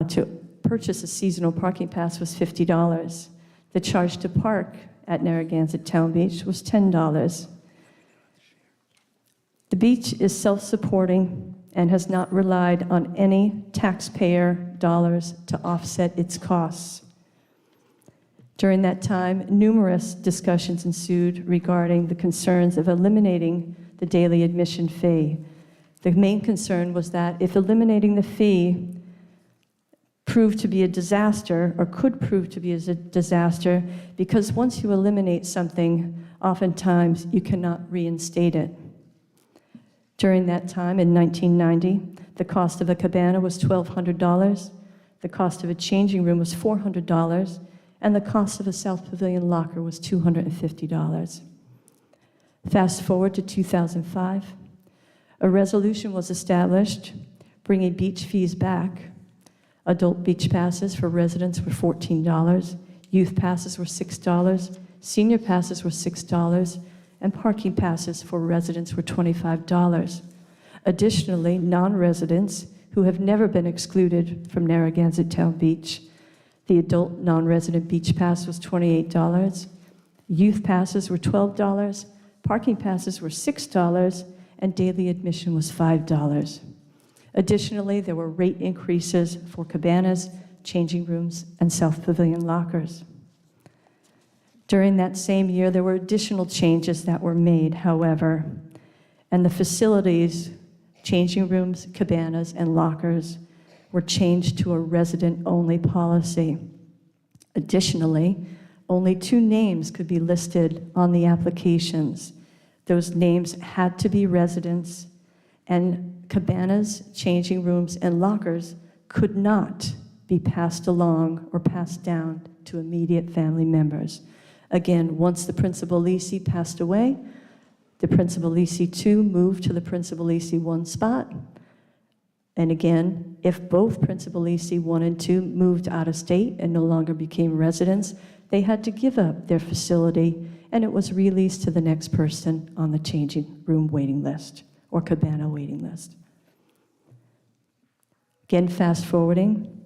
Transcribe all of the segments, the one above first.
to purchase a seasonal parking pass was $50. The charge to park at Narragansett Town Beach was $10. The beach is self-supporting and has not relied on any taxpayer dollars to offset its costs. During that time, numerous discussions ensued regarding the concerns of eliminating the daily admission fee. The main concern was that if eliminating the fee proved to be a disaster, or could prove to be a disaster, because once you eliminate something, oftentimes you cannot reinstate it. During that time, in 1990, the cost of a cabana was $1,200, the cost of a changing room was $400, and the cost of a South Pavilion locker was $250. Fast forward to 2005, a resolution was established bringing beach fees back. Adult beach passes for residents were $14, youth passes were $6, senior passes were $6, and parking passes for residents were $25. Additionally, non-residents who have never been excluded from Narragansett Town Beach, the adult non-resident beach pass was $28, youth passes were $12, parking passes were $6, and daily admission was $5. Additionally, there were rate increases for cabanas, changing rooms, and South Pavilion lockers. During that same year, there were additional changes that were made, however, and the facilities, changing rooms, cabanas, and lockers were changed to a resident-only policy. Additionally, only 2 names could be listed on the applications. Those names had to be residents, and cabanas, changing rooms, and lockers could not be passed along or passed down to immediate family members. Again, once the principal lessee passed away, the principal lessee 2 moved to the principal lessee 1 spot. And again, if both principal lessee 1 and 2 moved out of state and no longer became residents, they had to give up their facility, and it was released to the next person on the changing room waiting list or cabana waiting list. Again, fast forwarding,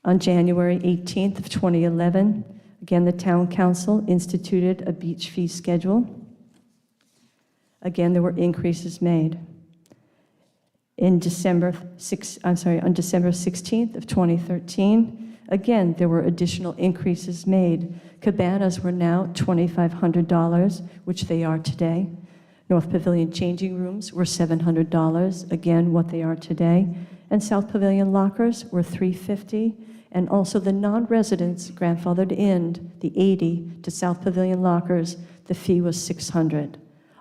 on January 18th of 2011, again, the town council instituted a beach fee schedule. Again, there were increases made. On December 16th of 2013, again, there were additional increases made. Cabanas were now $2,500, which they are today. North Pavilion changing rooms were $700, again, what they are today. And South Pavilion lockers were $350. And also the non-residents grandfathered in the 80 to South Pavilion lockers, the fee was $600.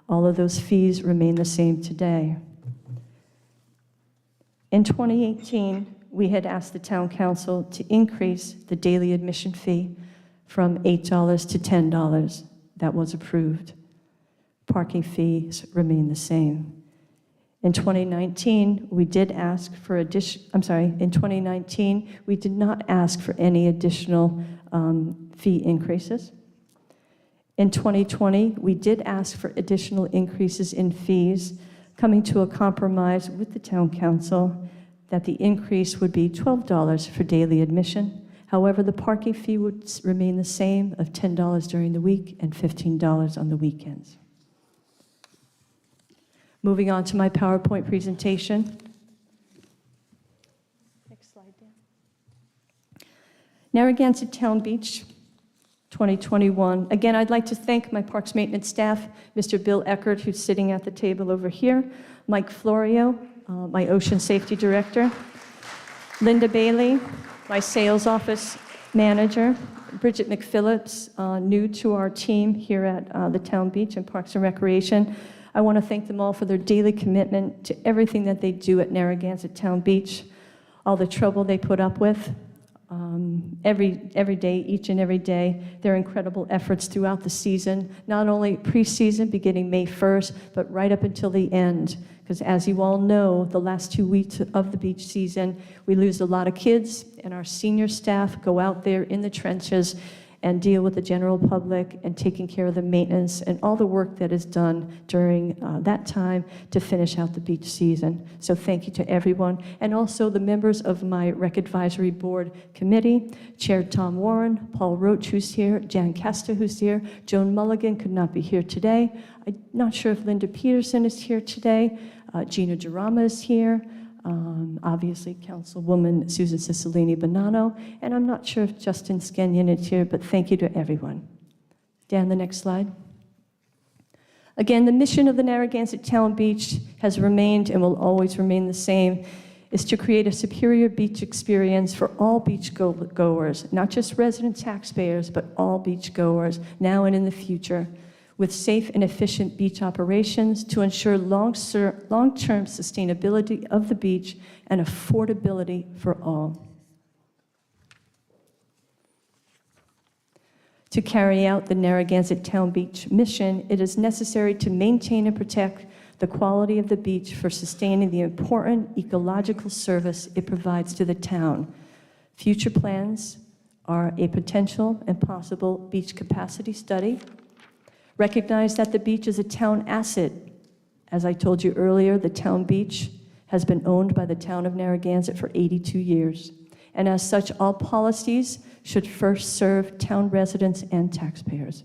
All of those fees remain the same today. In 2018, we had asked the town council to increase the daily admission fee from $8 to $10. That was approved. Parking fees remain the same. In 2019, we did ask for in 2019, we did not ask for any additional fee increases. In 2020, we did ask for additional increases in fees, coming to a compromise with the town council that the increase would be $12 for daily admission. However, the parking fee would remain the same of $10 during the week and $15 on the weekends. Moving on to my PowerPoint presentation. Next slide, Dan. Narragansett Town Beach, 2021. Again, I'd like to thank my Parks Maintenance staff, Mr. Bill Eckert, who's sitting at the table over here, Mike Florio, my Ocean Safety Director, Linda Bailey, my Sales Office Manager, Bridget McPhillips, new to our team here at the Town Beach and Parks and Recreation. I want to thank them all for their daily commitment to everything that they do at Narragansett Town Beach, all the trouble they put up with every day, each and every day, their incredible efforts throughout the season, not only pre-season beginning May 1st, but right up until the end. Because as you all know, the last 2 weeks of the beach season, we lose a lot of kids, and our senior staff go out there in the trenches and deal with the general public and taking care of the maintenance and all the work that is done during that time to finish out the beach season. So thank you to everyone, and also the members of my Rec Advisory Board Committee, Chair Tom Warren, Paul Roach, who's here, Jan Kester, who's here, Joan Mulligan could not be here today. I'm not sure if Linda Peterson is here today. Gina Gerama is here. Obviously, Councilwoman Susan Cicilline-Bonanno, and I'm not sure if Justin Skenyon is here, but thank you to everyone. Dan, the next slide. Again, the mission of the Narragansett Town Beach has remained and will always remain the same, is to create a superior beach experience for all beach goers, not just resident taxpayers, but all beach goers, now and in the future, with safe and efficient beach operations to ensure long-term sustainability of the beach and affordability for all. To carry out the Narragansett Town Beach mission, it is necessary to maintain and protect the quality of the beach for sustaining the important ecological service it provides to the town. Future plans are a potential and possible beach capacity study. Recognize that the beach is a town asset. As I told you earlier, the town beach has been owned by the town of Narragansett for 82 years. And as such, all policies should first serve town residents and taxpayers.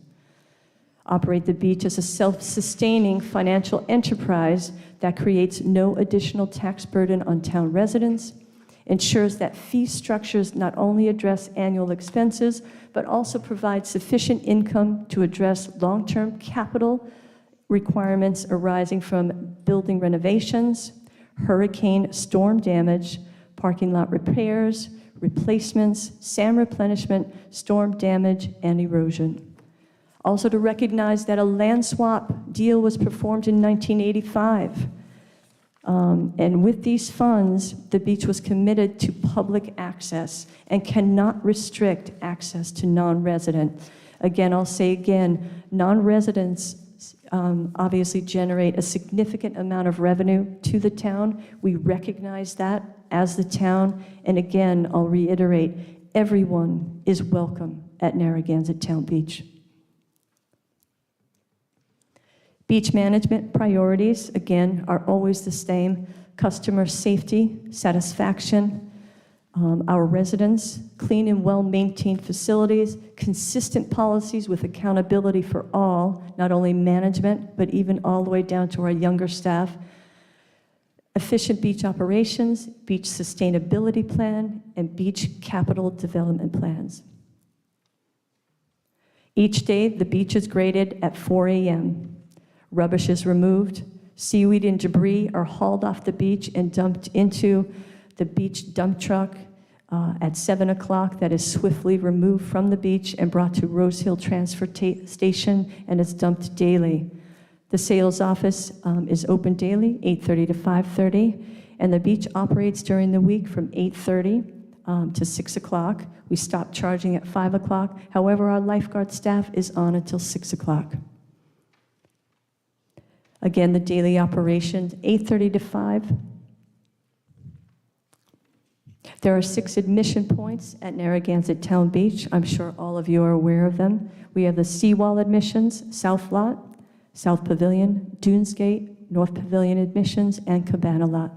Operate the beach as a self-sustaining financial enterprise that creates no additional tax burden on town residents, ensures that fee structures not only address annual expenses, but also provide sufficient income to address long-term capital requirements arising from building renovations, hurricane storm damage, parking lot repairs, replacements, sand replenishment, storm damage, and erosion. Also to recognize that a land swap deal was performed in 1985. And with these funds, the beach was committed to public access and cannot restrict access to non-resident. Again, I'll say again, non-residents obviously generate a significant amount of revenue to the town. We recognize that as the town. And again, I'll reiterate, everyone is welcome at Narragansett Town Beach. Beach management priorities, again, are always the same. Customer safety, satisfaction, our residents, clean and well-maintained facilities, consistent policies with accountability for all, not only management, but even all the way down to our younger staff, efficient beach operations, beach sustainability plan, and beach capital development plans. Each day, the beach is graded at 4 a.m. Rubbish is removed, seaweed and debris are hauled off the beach and dumped into the beach dump truck at 7 o'clock that is swiftly removed from the beach and brought to Rose Hill Transfer Station, and is dumped daily. The sales office is open daily, 8:30 to 5:30, and the beach operates during the week from 8:30 to 6 o'clock. We stop charging at 5 o'clock. However, our lifeguard staff is on until 6 o'clock. Again, the daily operations, 8:30 to 5. There are 6 admission points at Narragansett Town Beach. I'm sure all of you are aware of them. We have the Seawall admissions, South Lot, South Pavilion, Dunes Gate, North Pavilion admissions, and Cabana Lot.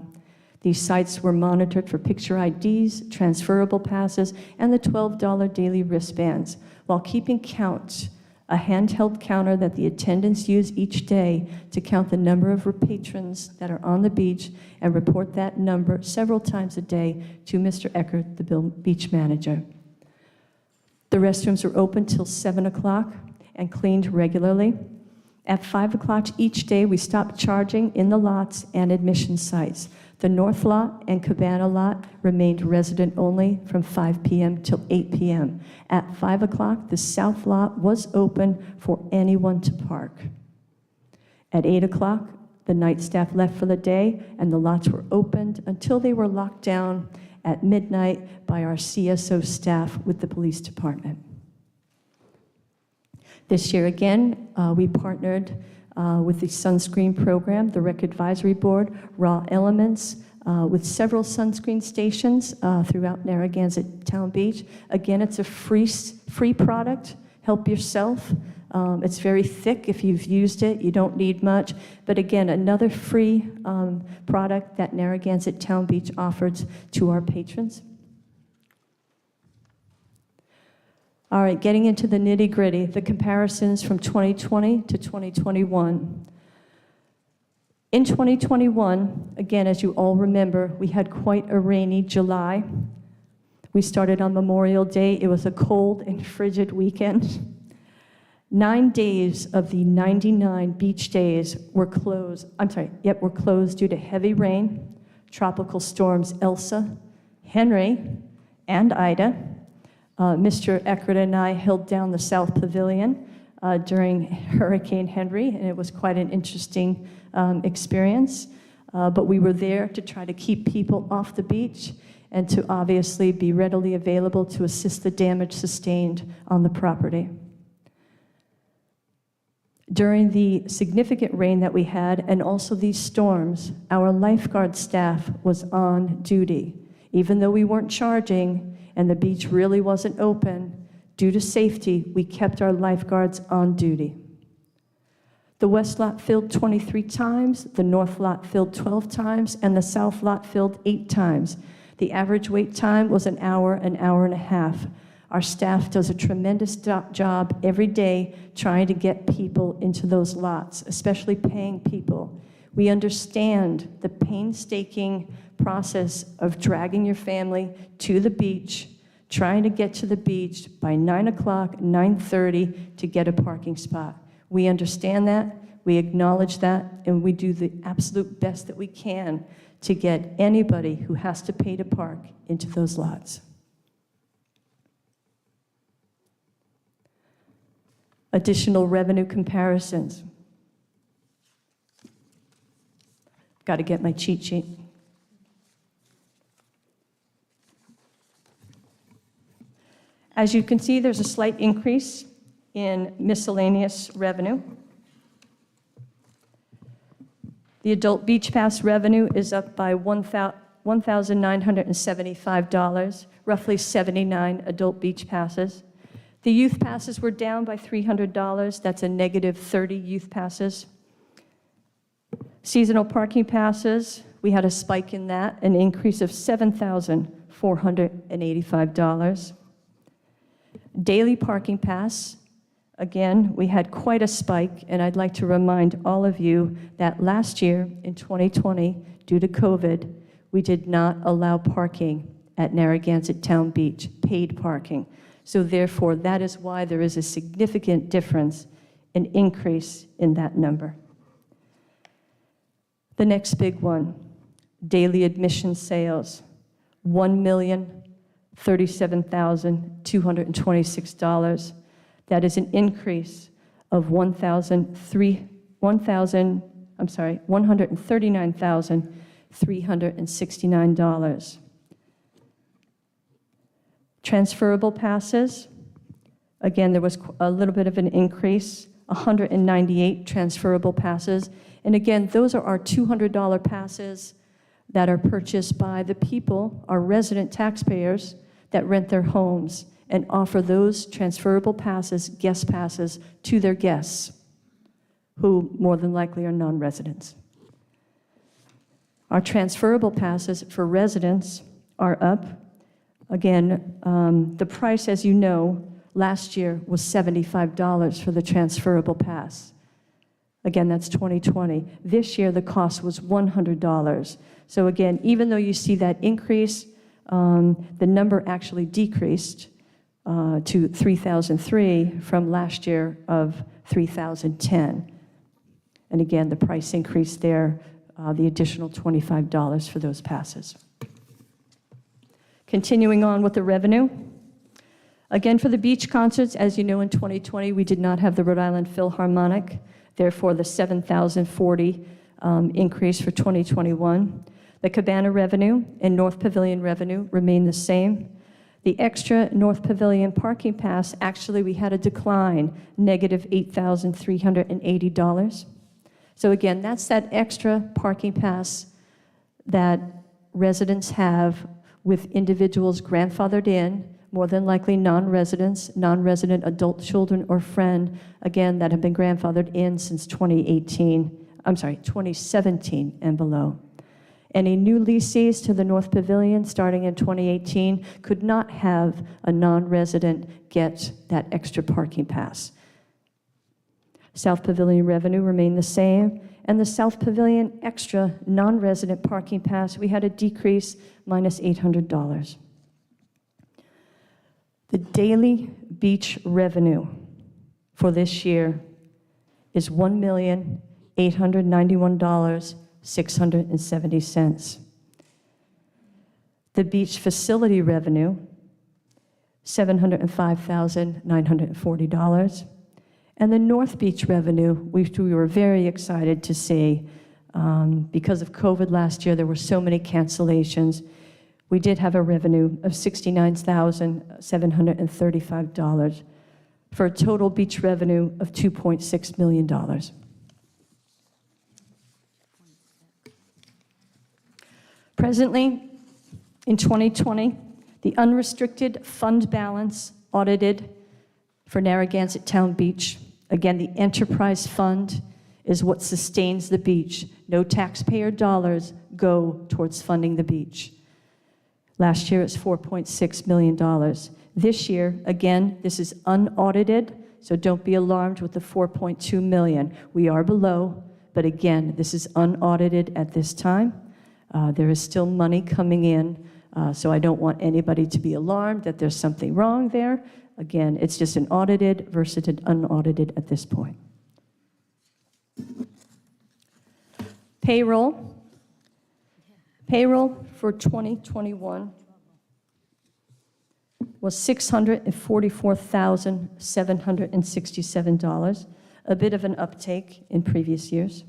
These sites were monitored for picture IDs, transferable passes, and the $12 daily wristbands, while keeping count, a handheld counter that the attendants use each day to count the number of patrons that are on the beach and report that number several times a day to Mr. Eckert, the beach manager. The restrooms are open till 7 o'clock and cleaned regularly. At 5 o'clock each day, we stop charging in the lots and admission sites. The North Lot and Cabana Lot remained resident only from 5 p.m. till 8 p.m. At 5 o'clock, the South Lot was open for anyone to park. At 8 o'clock, the night staff left for the day, and the lots were opened until they were locked down at midnight by our CSO staff with the police department. This year again, we partnered with the sunscreen program, the Rec Advisory Board, Raw Elements, with several sunscreen stations throughout Narragansett Town Beach. Again, it's a free product Help yourself. It's very thick. If you've used it, you don't need much. But again, another free product that Narragansett Town Beach offers to our patrons. All right, getting into the nitty-gritty, the comparisons from 2020 to 2021. In 2021, again, as you all remember, we had quite a rainy July. We started on Memorial Day. It was a cold and frigid weekend. 9 days of the 99 beach days were closed. Were closed due to heavy rain, tropical storms Elsa, Henry, and Ida. Mr. Eckert and I held down the South Pavilion during Hurricane Henry, and it was quite an interesting experience. But we were there to try to keep people off the beach and to obviously be readily available to assist the damage sustained on the property. During the significant rain that we had, and also these storms, our lifeguard staff was on duty. Even though we weren't charging and the beach really wasn't open, due to safety, we kept our lifeguards on duty. The west lot filled 23 times, the north lot filled 12 times, and the south lot filled 8 times. The average wait time was an hour and a half. Our staff does a tremendous job every day trying to get people into those lots, especially paying people. We understand the painstaking process of dragging your family to the beach, trying to get to the beach by 9 o'clock, 9:30 to get a parking spot. We understand that, we acknowledge that, and we do the absolute best that we can to get anybody who has to pay to park into those lots. Additional revenue comparisons. Got to get my cheat sheet. As you can see, there's a slight increase in miscellaneous revenue. The adult beach pass revenue is up by $1,975, roughly 79 adult beach passes. The youth passes were down by $300. That's a negative 30 youth passes. Seasonal parking passes, we had a spike in that, an increase of $7,485. Daily parking pass, again, we had quite a spike, and I'd like to remind all of you that last year, in 2020, due to COVID, we did not allow parking at Narragansett Town Beach, paid parking. So therefore, that is why there is a significant difference, an increase in that number. The next big one, daily admission sales, $1,037,226. That is an increase of $139,369. Transferable passes, again, there was a little bit of an increase, 198 transferable passes. And again, those are our $200 passes that are purchased by the people, our resident taxpayers, that rent their homes and offer those transferable passes, guest passes, to their guests, who more than likely are non-residents. Our transferable passes for residents are up. Again, the price, as you know, last year was $75 for the transferable pass. Again, that's 2020. This year, the cost was $100. So again, even though you see that increase, the number actually decreased to 3,003 from last year of 3,010. And again, the price increase there, the additional $25 for those passes. Continuing on with the revenue. Again, for the beach concerts, as you know, in 2020, we did not have the Rhode Island Philharmonic. Therefore, the $7,040 increase for 2021. The Cabana revenue and North Pavilion revenue remain the same. The extra North Pavilion parking pass, actually, we had a decline, negative $8,380. So again, that's that extra parking pass that residents have with individuals grandfathered in more than likely non-residents, non-resident adult children or friend, again, that have been grandfathered in since 2017 and below. Any new leases to the North Pavilion starting in 2018 could not have a non-resident get that extra parking pass. South Pavilion revenue remained the same, and the South Pavilion extra non-resident parking pass, we had a decrease, minus $800. The daily beach revenue for this year is $1,891,670. The beach facility revenue, $705,940. And the North Beach revenue, which we were very excited to see, because of COVID last year, there were so many cancellations. We did have a revenue of $69,735 for a total beach revenue of $2.6 million. Presently, in 2020, the unrestricted fund balance audited for Narragansett Town Beach, again, the enterprise fund is what sustains the beach. No taxpayer dollars go towards funding the beach. Last year, it's $4.6 million. This year, again, this is unaudited, so don't be alarmed with the $4.2 million. We are below, but again, this is unaudited at this time. There is still money coming in, so I don't want anybody to be alarmed that there's something wrong there. Again, it's just an audited versus an unaudited at this point. Payroll. Payroll for 2021 was $644,767, a bit of an uptake in previous years.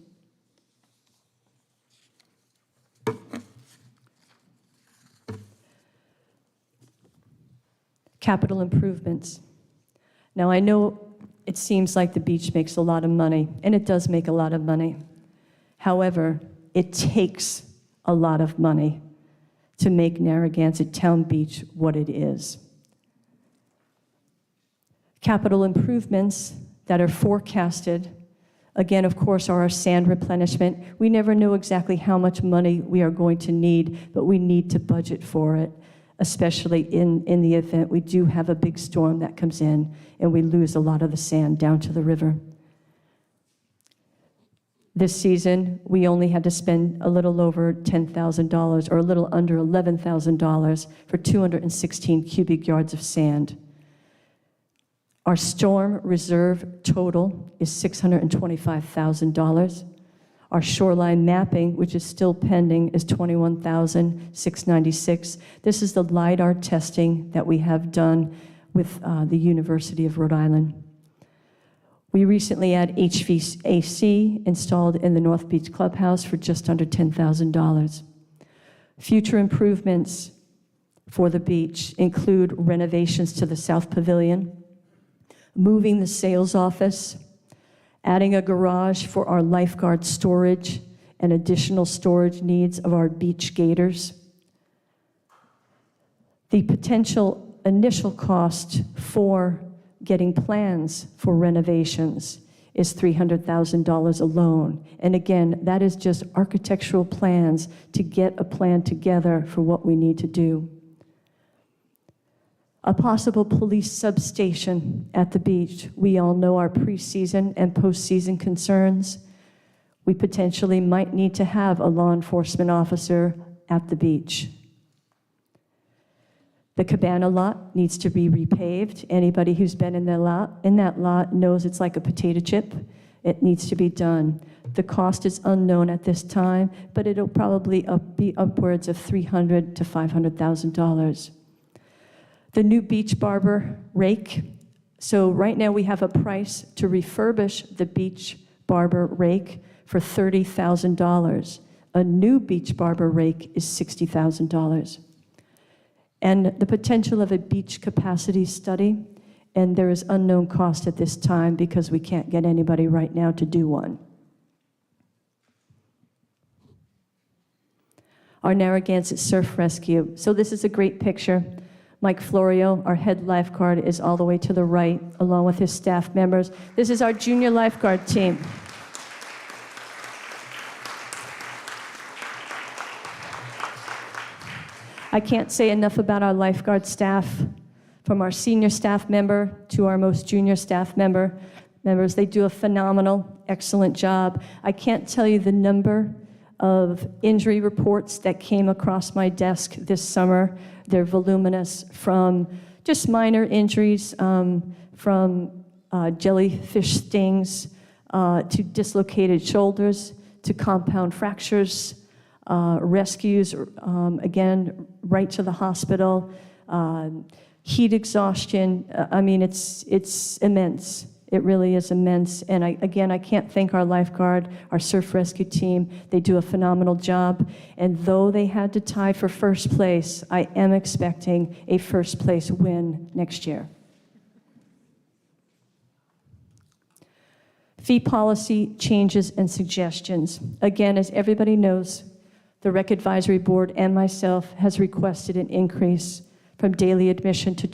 Capital improvements. Now, I know it seems like the beach makes a lot of money, and it does make a lot of money. However, it takes a lot of money to make Narragansett Town Beach what it is. Capital improvements that are forecasted, again, of course, are our sand replenishment. We never know exactly how much money we are going to need, but we need to budget for it, especially in the event we do have a big storm that comes in and we lose a lot of the sand down to the river. This season, we only had to spend a little over $10,000 or a little under $11,000 for 216 cubic yards of sand. Our storm reserve total is $625,000. Our shoreline mapping, which is still pending, is $21,696. This is the LIDAR testing that we have done with the University of Rhode Island. We recently had HVAC installed in the North Beach Clubhouse for just under $10,000. Future improvements for the beach include renovations to the South Pavilion, moving the sales office, adding a garage for our lifeguard storage and additional storage needs of our beach gators. The potential initial cost for getting plans for renovations is $300,000 alone. And again, that is just architectural plans to get a plan together for what we need to do. A possible police substation at the beach. We all know our pre-season and post-season concerns. We potentially might need to have a law enforcement officer at the beach. The Cabana lot needs to be repaved. Anybody who's been in that lot knows it's like a potato chip. It needs to be done. The cost is unknown at this time, but it'll probably be upwards of $300,000 to $500,000. The new beach barber rake. So right now we have a price to refurbish the beach barber rake for $30,000. A new beach barber rake is $60,000. And the potential of a beach capacity study, and there is unknown cost at this time because we can't get anybody right now to do one. Our Narragansett Surf Rescue. So this is a great picture. Mike Florio, our head lifeguard, is all the way to the right, along with his staff members. This is our junior lifeguard team. I can't say enough about our lifeguard staff, from our senior staff member to our most junior staff members. They do a phenomenal, excellent job. I can't tell you the number of injury reports that came across my desk this summer. They're voluminous, from just minor injuries, from jellyfish stings, to dislocated shoulders, to compound fractures, rescues, again, right to the hospital, heat exhaustion. I mean, it's immense. It really is immense. And I can't thank our lifeguard, our surf rescue team. They do a phenomenal job. And though they had to tie for first place, I am expecting a first place win next year. Fee policy changes and suggestions. Again, as everybody knows, the Rec Advisory Board and myself has requested an increase from daily admission to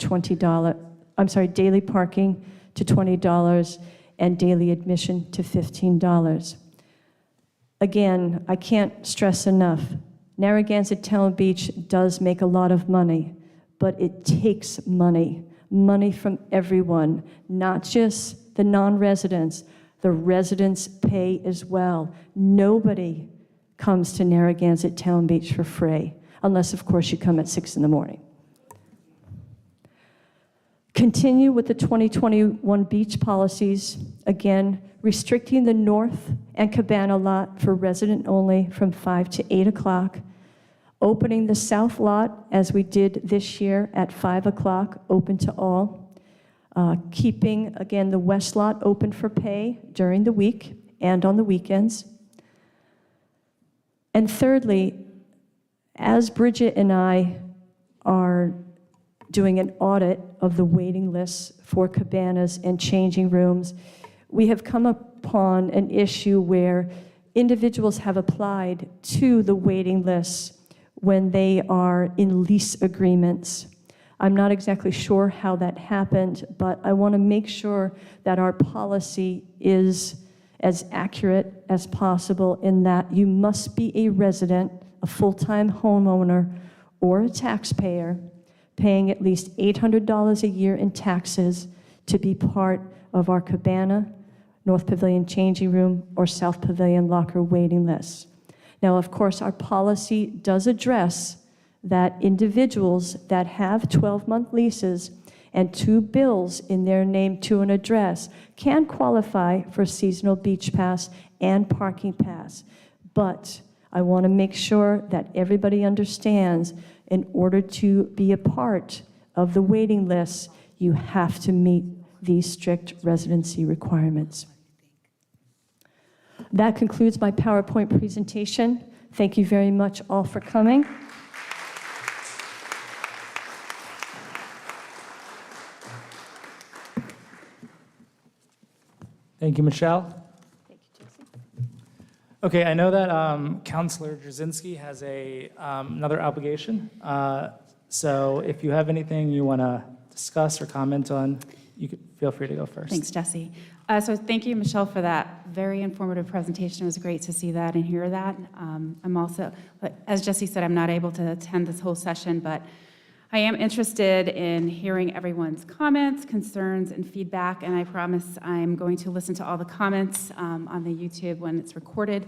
daily parking to $20 and daily admission to $15. Again, I can't stress enough, Narragansett Town Beach does make a lot of money, but it takes money from everyone, not just the non-residents. The residents pay as well. Nobody comes to Narragansett Town Beach for free, unless, of course, you come at 6 in the morning. Continue with the 2021 beach policies, again, restricting the north and Cabana lot for resident only from 5 to 8 o'clock, opening the south lot as we did this year at 5 o'clock, open to all, keeping, again, the west lot open for pay during the week and on the weekends. And thirdly, as Bridget and I are doing an audit of the waiting lists for cabanas and changing rooms, we have come upon an issue where individuals have applied to the waiting lists when they are in lease agreements. I'm not exactly sure how that happened, but I want to make sure that our policy is as accurate as possible, in that you must be a resident, a full-time homeowner, or a taxpayer, paying at least $800 a year in taxes to be part of our Cabana, North Pavilion changing room, or South Pavilion locker waiting lists. Now, of course, our policy does address that individuals that have 12-month leases and 2 bills in their name to an address can qualify for seasonal beach pass and parking pass. But I want to make sure that everybody understands, in order to be a part of the waiting list, you have to meet these strict residency requirements. That concludes my PowerPoint presentation. Thank you very much all for coming. Thank you, Michelle. Thank you, Jesse. Okay, I know that Councilor Jasinski has another obligation. So if you have anything you want to discuss or comment on, you could feel free to go first. Thanks, Jesse. So thank you, Michelle, for that very informative presentation. It was great to see that and hear that. I'm also, as Jesse said, I'm not able to attend this whole session, but I am interested in hearing everyone's comments, concerns, and feedback, and I promise I'm going to listen to all the comments on the YouTube when it's recorded.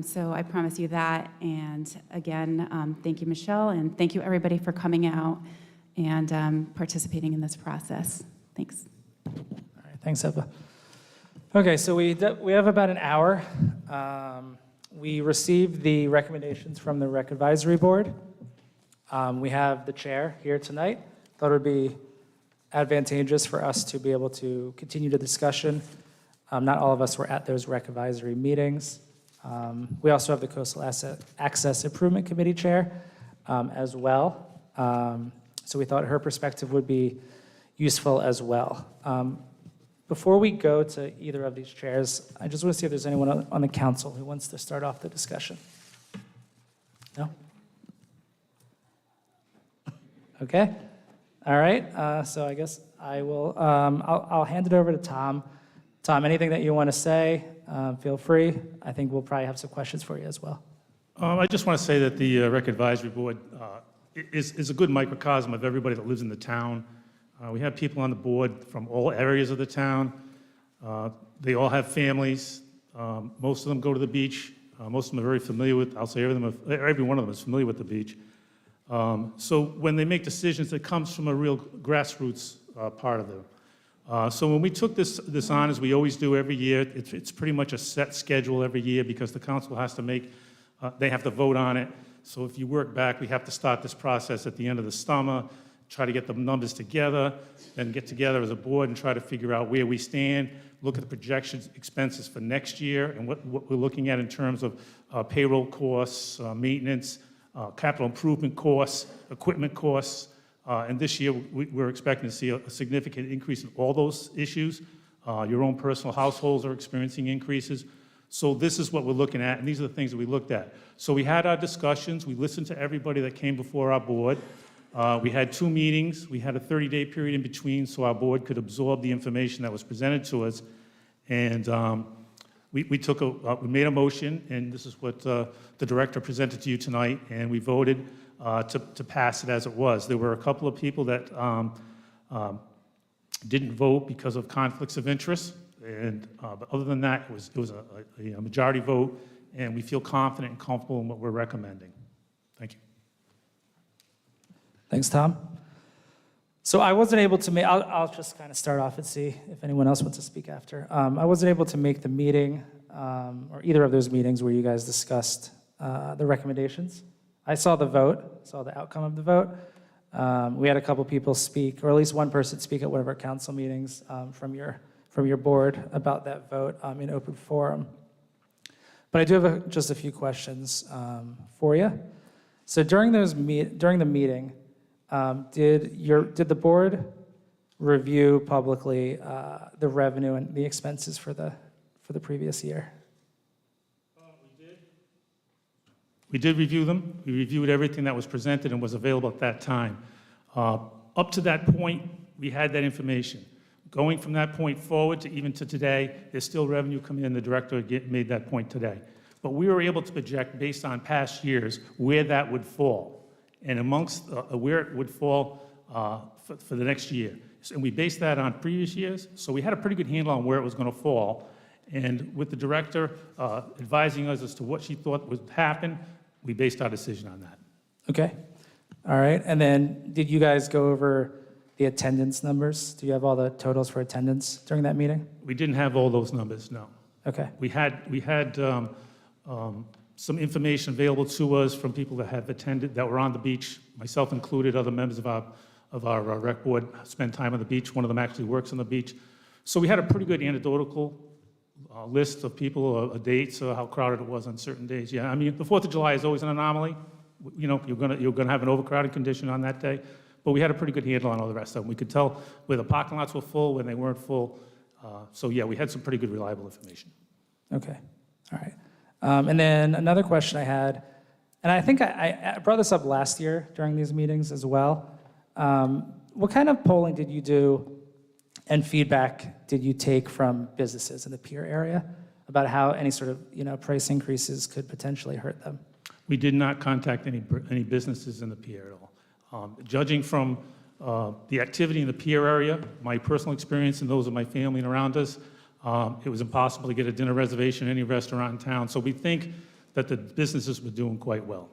So I promise you that. And again, thank you, Michelle, and thank you, everybody, for coming out and participating in this process. Thanks. All right, thanks, Eva. Okay, so we have about an hour. We received the recommendations from the Rec Advisory Board. We have the chair here tonight. Thought it would be advantageous for us to be able to continue the discussion. Not all of us were at those Rec Advisory meetings. We also have the Coastal Access Improvement Committee chair as well. So we thought her perspective would be useful as well. Before we go to either of these chairs, I just want to see if there's anyone on the council who wants to start off the discussion. No? Okay. All right, so I guess I will, I'll hand it over to Tom. Tom, anything that you want to say, feel free. I think we'll probably have some questions for you as well. I just want to say that the Rec Advisory Board is a good microcosm of everybody that lives in the town. We have people on the board from all areas of the town. They all have families. Most of them go to the beach. Most of them are very familiar with, I'll say every one of them is familiar with the beach. So when they make decisions, it comes from a real grassroots part of them. So when we took this on, as we always do every year, it's pretty much a set schedule every year because the council has to they have to vote on it. So if you work back, we have to start this process at the end of the summer, try to get the numbers together, then get together as a board and try to figure out where we stand, look at the projections, expenses for next year, and what we're looking at in terms of payroll costs, maintenance, capital improvement costs, equipment costs. And this year, we're expecting to see a significant increase in all those issues. Your own personal households are experiencing increases. So this is what we're looking at, and these are the things that we looked at. So we had our discussions. We listened to everybody that came before our board. We had 2 meetings. We had a 30-day period in between so our board could absorb the information that was presented to us. And we made a motion, and this is what the director presented to you tonight, and we voted to pass it as it was. There were a couple of people that didn't vote because of conflicts of interest, but other than that, it was a majority vote, and we feel confident and comfortable in what we're recommending. Thank you. Thanks, Tom. So I wasn't able to make, I'll just kind of start off and see if anyone else wants to speak after. I wasn't able to make the meeting, or either of those meetings where you guys discussed the recommendations. I saw the vote, saw the outcome of the vote. We had a couple people speak, or at least one person speak at one of our council meetings from your board about that vote in open forum. But I do have just a few questions for you. So during the meeting, did the board review publicly the revenue and the expenses for the previous year? We did review them. We reviewed everything that was presented and was available at that time. Up to that point, we had that information. Going from that point forward to even to today, there's still revenue coming in. The director made that point today. But we were able to project, based on past years, where that would fall, and amongst where it would fall for the next year. And we based that on previous years, so we had a pretty good handle on where it was going to fall. And with the director advising us as to what she thought would happen, we based our decision on that. Okay. All right. And then did you guys go over the attendance numbers? Do you have all the totals for attendance during that meeting? We didn't have all those numbers, no. Okay. We had some information available to us from people that have attended, that were on the beach, myself included. Other members of our rec board spend time on the beach. One of them actually works on the beach. So we had a pretty good anecdotal list of people, dates, how crowded it was on certain days. Yeah, I mean, the 4th of July is always an anomaly. You know, you're gonna have an overcrowded condition on that day. But we had a pretty good handle on all the rest of them. We could tell where the parking lots were full, when they weren't full. So yeah, we had some pretty good reliable information. Okay. All right. And then another question I had, and I think I brought this up last year during these meetings as well. What kind of polling did you do and feedback did you take from businesses in the Pier area about how any sort of price increases could potentially hurt them? We did not contact any businesses in the Pier at all. Judging from the activity in the Pier area, my personal experience and those of my family and around us, it was impossible to get a dinner reservation in any restaurant in town. So we think that the businesses were doing quite well.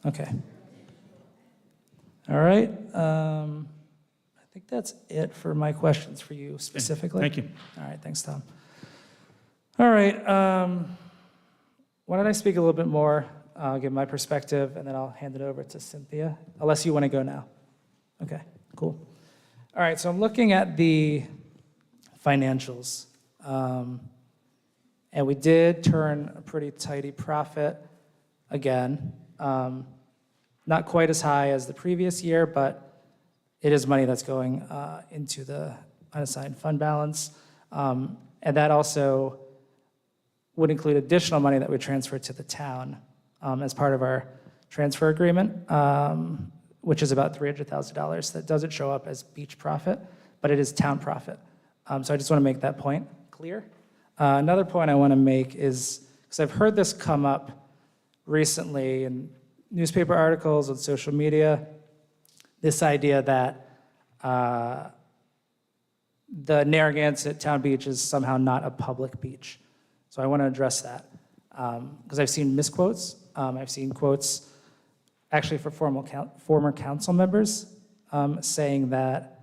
Okay. All right. I think that's it for my questions for you specifically. Thank you. All right. Thanks, Tom. All right. Why don't I speak a little bit more? I'll give my perspective, and then I'll hand it over to Cynthia, unless you want to go now. Okay, cool. All right, so I'm looking at the financials. And we did turn a pretty tidy profit again. Not quite as high as the previous year, but it is money that's going into the unassigned fund balance. And that also would include additional money that we transfer to the town as part of our transfer agreement. which is about $300,000. That doesn't show up as beach profit, but it is town profit. So I just want to make that point clear. Another point I want to make is, because I've heard this come up recently in newspaper articles, on social media, this idea that the Narragansett Town Beach is somehow not a public beach. So I want to address that, because I've seen misquotes. I've seen quotes actually for former council members saying that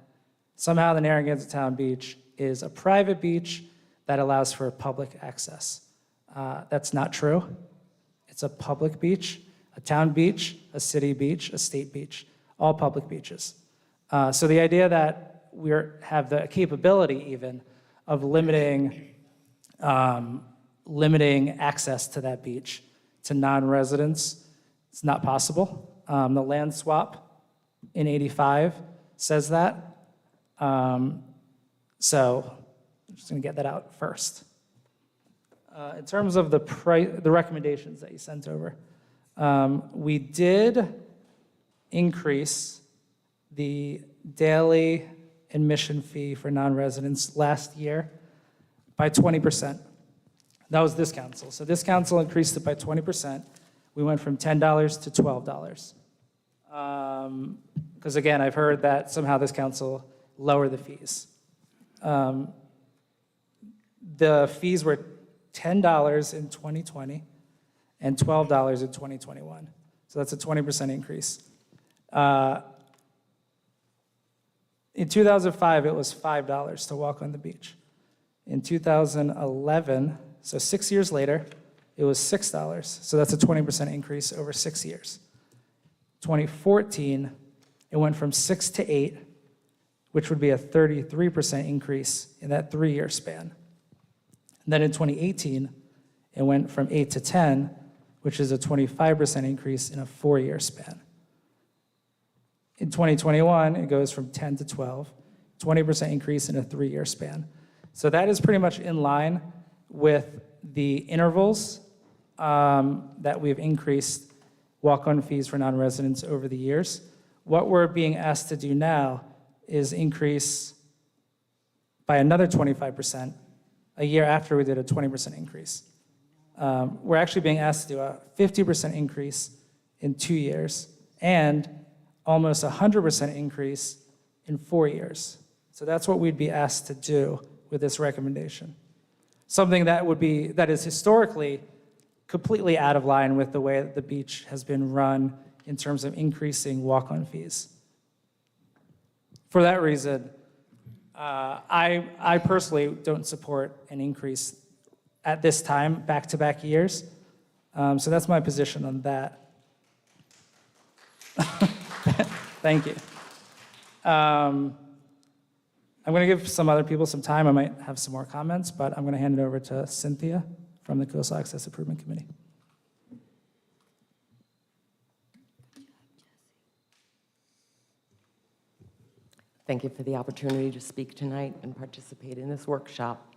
somehow the Narragansett Town Beach is a private beach that allows for public access. That's not true. It's a public beach, a town beach, a city beach, a state beach, all public beaches. So the idea that we have the capability even of limiting access to that beach to non-residents, it's not possible. The land swap in '85 says that. So I'm just going to get that out first. In terms of the recommendations that you sent over, we did increase the daily admission fee for non-residents last year by 20%. That was this council. So this council increased it by 20%. We went from $10 to $12. Because again, I've heard that somehow this council lowered the fees. The fees were $10 in 2020 and $12 in 2021. So that's a 20% increase. In 2005, it was $5 to walk on the beach. In 2011, so 6 years later, it was $6. So that's a 20% increase over 6 years. 2014, it went from 6 to 8, which would be a 33% increase in that 3-year span. And then in 2018, it went from 8 to 10, which is a 25% increase in a 4-year span. In 2021, it goes from 10 to 12, 20% increase in a 3-year span. So that is pretty much in line with the intervals that we've increased walk-on fees for non-residents over the years. What we're being asked to do now is increase by another 25% a year after we did a 20% increase. We're actually being asked to do a 50% increase in 2 years and almost 100% increase in 4 years. So that's what we'd be asked to do with this recommendation. Something that is historically completely out of line with the way that the beach has been run in terms of increasing walk-on fees. For that reason, I personally don't support an increase at this time, back-to-back years. So that's my position on that. Thank you. I'm going to give some other people some time. I might have some more comments, but I'm going to hand it over to Cynthia from the Coastal Access Improvement Committee. Thank you for the opportunity to speak tonight and participate in this workshop.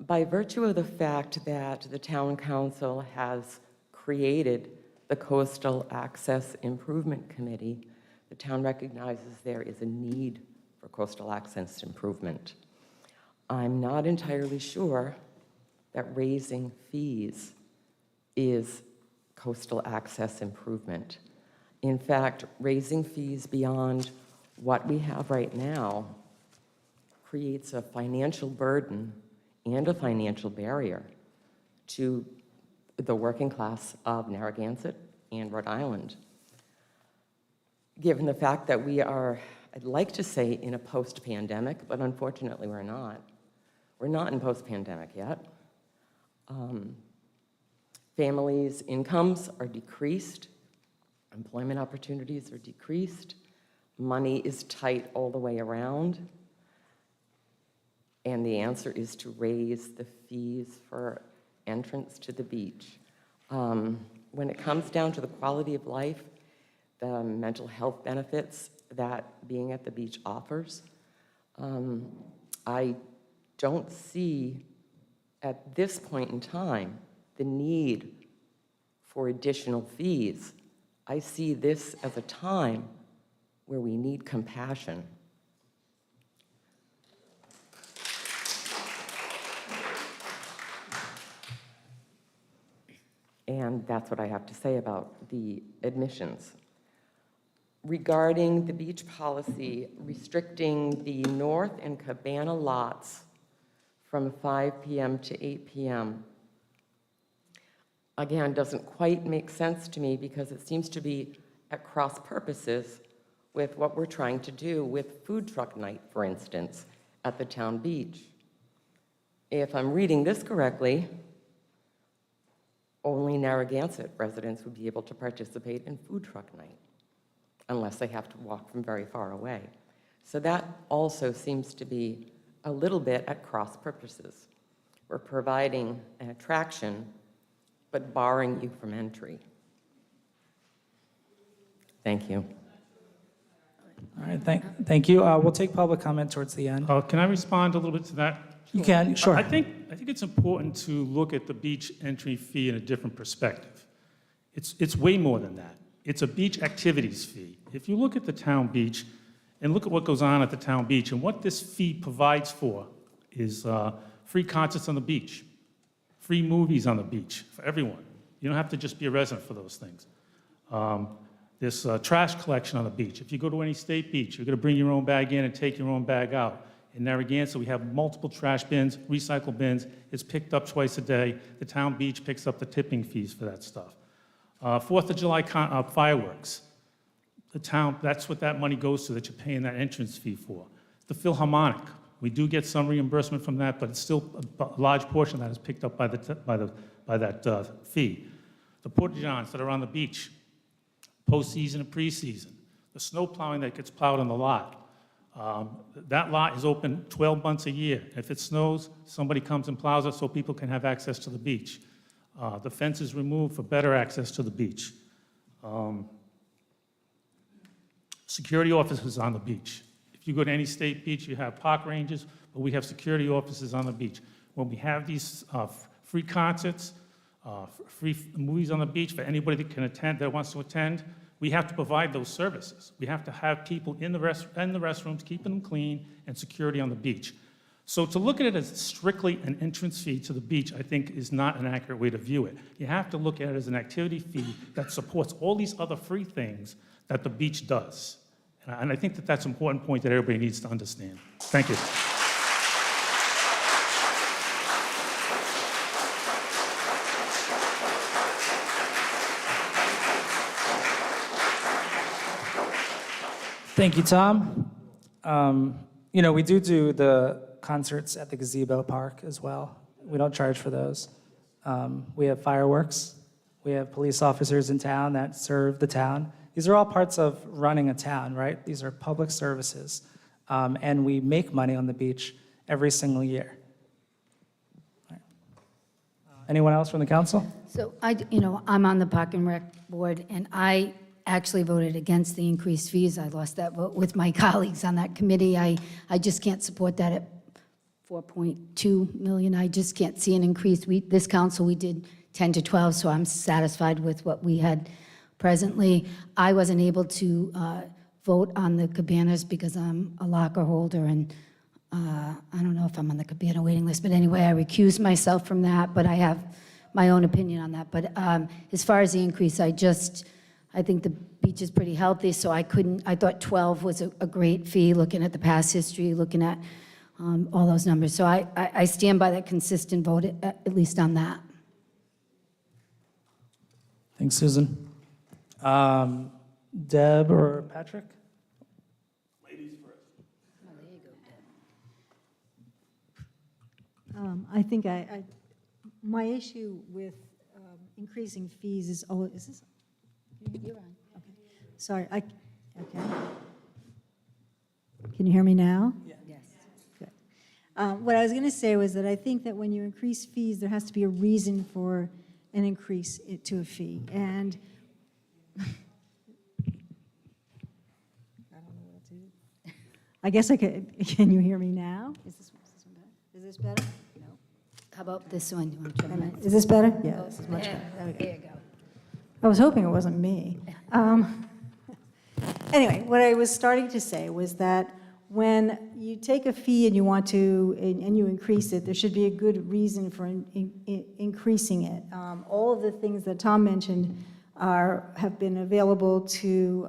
By virtue of the fact that the Town Council has created the Coastal Access Improvement Committee, the town recognizes there is a need for coastal access improvement. I'm not entirely sure that raising fees is coastal access improvement. In fact, raising fees beyond what we have right now creates a financial burden and a financial barrier to the working class of Narragansett and Rhode Island. Given the fact that we are, I'd like to say, in a post-pandemic, but unfortunately we're not. We're not in post-pandemic yet. Families' incomes are decreased. Employment opportunities are decreased. Money is tight all the way around. And the answer is to raise the fees for entrance to the beach. When it comes down to the quality of life, the mental health benefits that being at the beach offers, I don't see at this point in time the need for additional fees. I see this as a time where we need compassion. And that's what I have to say about the admissions. Regarding the beach policy, restricting the North and Cabana lots from 5 p.m. to 8 p.m. Again, doesn't quite make sense to me because it seems to be at cross purposes with what we're trying to do with food truck night, for instance, at the town beach. If I'm reading this correctly, only Narragansett residents would be able to participate in food truck night, unless they have to walk from very far away. So that also seems to be a little bit at cross purposes. We're providing an attraction, but barring you from entry. Thank you. All right, thank you. We'll take public comment towards the end. Can I respond a little bit to that? You can, sure. I think it's important to look at the beach entry fee in a different perspective. It's way more than that. It's a beach activities fee. If you look at the town beach and look at what goes on at the town beach, and what this fee provides for is free concerts on the beach, free movies on the beach for everyone. You don't have to just be a resident for those things. There's trash collection on the beach. If you go to any state beach, you're going to bring your own bag in and take your own bag out. In Narragansett, we have multiple trash bins, recycle bins. It's picked up twice a day. The town beach picks up the tipping fees for that stuff. 4th of July fireworks. The town, that's what that money goes to, that you're paying that entrance fee for. The Philharmonic, we do get some reimbursement from that, but it's still a large portion of that is picked up by that fee. The porta-johns that are on the beach, postseason and preseason. The snow plowing that gets plowed on the lot. That lot is open 12 months a year. If it snows, somebody comes and plows it so people can have access to the beach. The fence is removed for better access to the beach. Security officers on the beach. If you go to any state beach, you have park rangers, but we have security officers on the beach. When we have these free concerts, free movies on the beach for anybody that can attend, that wants to attend, we have to provide those services. We have to have people in the restrooms, keeping them clean, and security on the beach. So to look at it as strictly an entrance fee to the beach, I think is not an accurate way to view it. You have to look at it as an activity fee that supports all these other free things that the beach does. And I think that that's an important point that everybody needs to understand. Thank you. Thank you, Tom. You know, we do the concerts at the gazebo park as well. We don't charge for those. We have fireworks. We have police officers in town that serve the town. These are all parts of running a town, right? These are public services. And we make money on the beach every single year. Right. Anyone else from the council? So I'm on the Park and Rec Board, and I actually voted against the increased fees. I lost that vote with my colleagues on that committee. I just can't support that at 4.2 million. I just can't see an increase. This council, we did 10 to 12, so I'm satisfied with what we had presently. I wasn't able to vote on the Cabanas because I'm a locker holder, and I don't know if I'm on the Cabana waiting list, but anyway, I recused myself from that, but I have my own opinion on that. But as far as the increase, I think the beach is pretty healthy, so I thought 12 was a great fee, looking at the past history, looking at all those numbers. So I stand by that consistent vote, at least on that. Thanks, Susan. Deb or Patrick? Ladies first. Oh, there you go, Deb. I think my issue with increasing fees is, is this? You're on. Okay. Sorry, okay. Can you hear me now? Yeah. Yes. Good. What I was going to say was that I think that when you increase fees, there has to be a reason for an increase to a fee. And I don't know what to do. I guess I could, can you hear me now? Is this one better? Is this better? No. How about this one? You want to try mine? Is this better? Yeah, Oh, this is much there. better. There we go. There you go. I was hoping it wasn't me. Anyway, what I was starting to say was that when you take a fee and you want to, and you increase it, there should be a good reason for increasing it. All of the things that Tom mentioned have been available to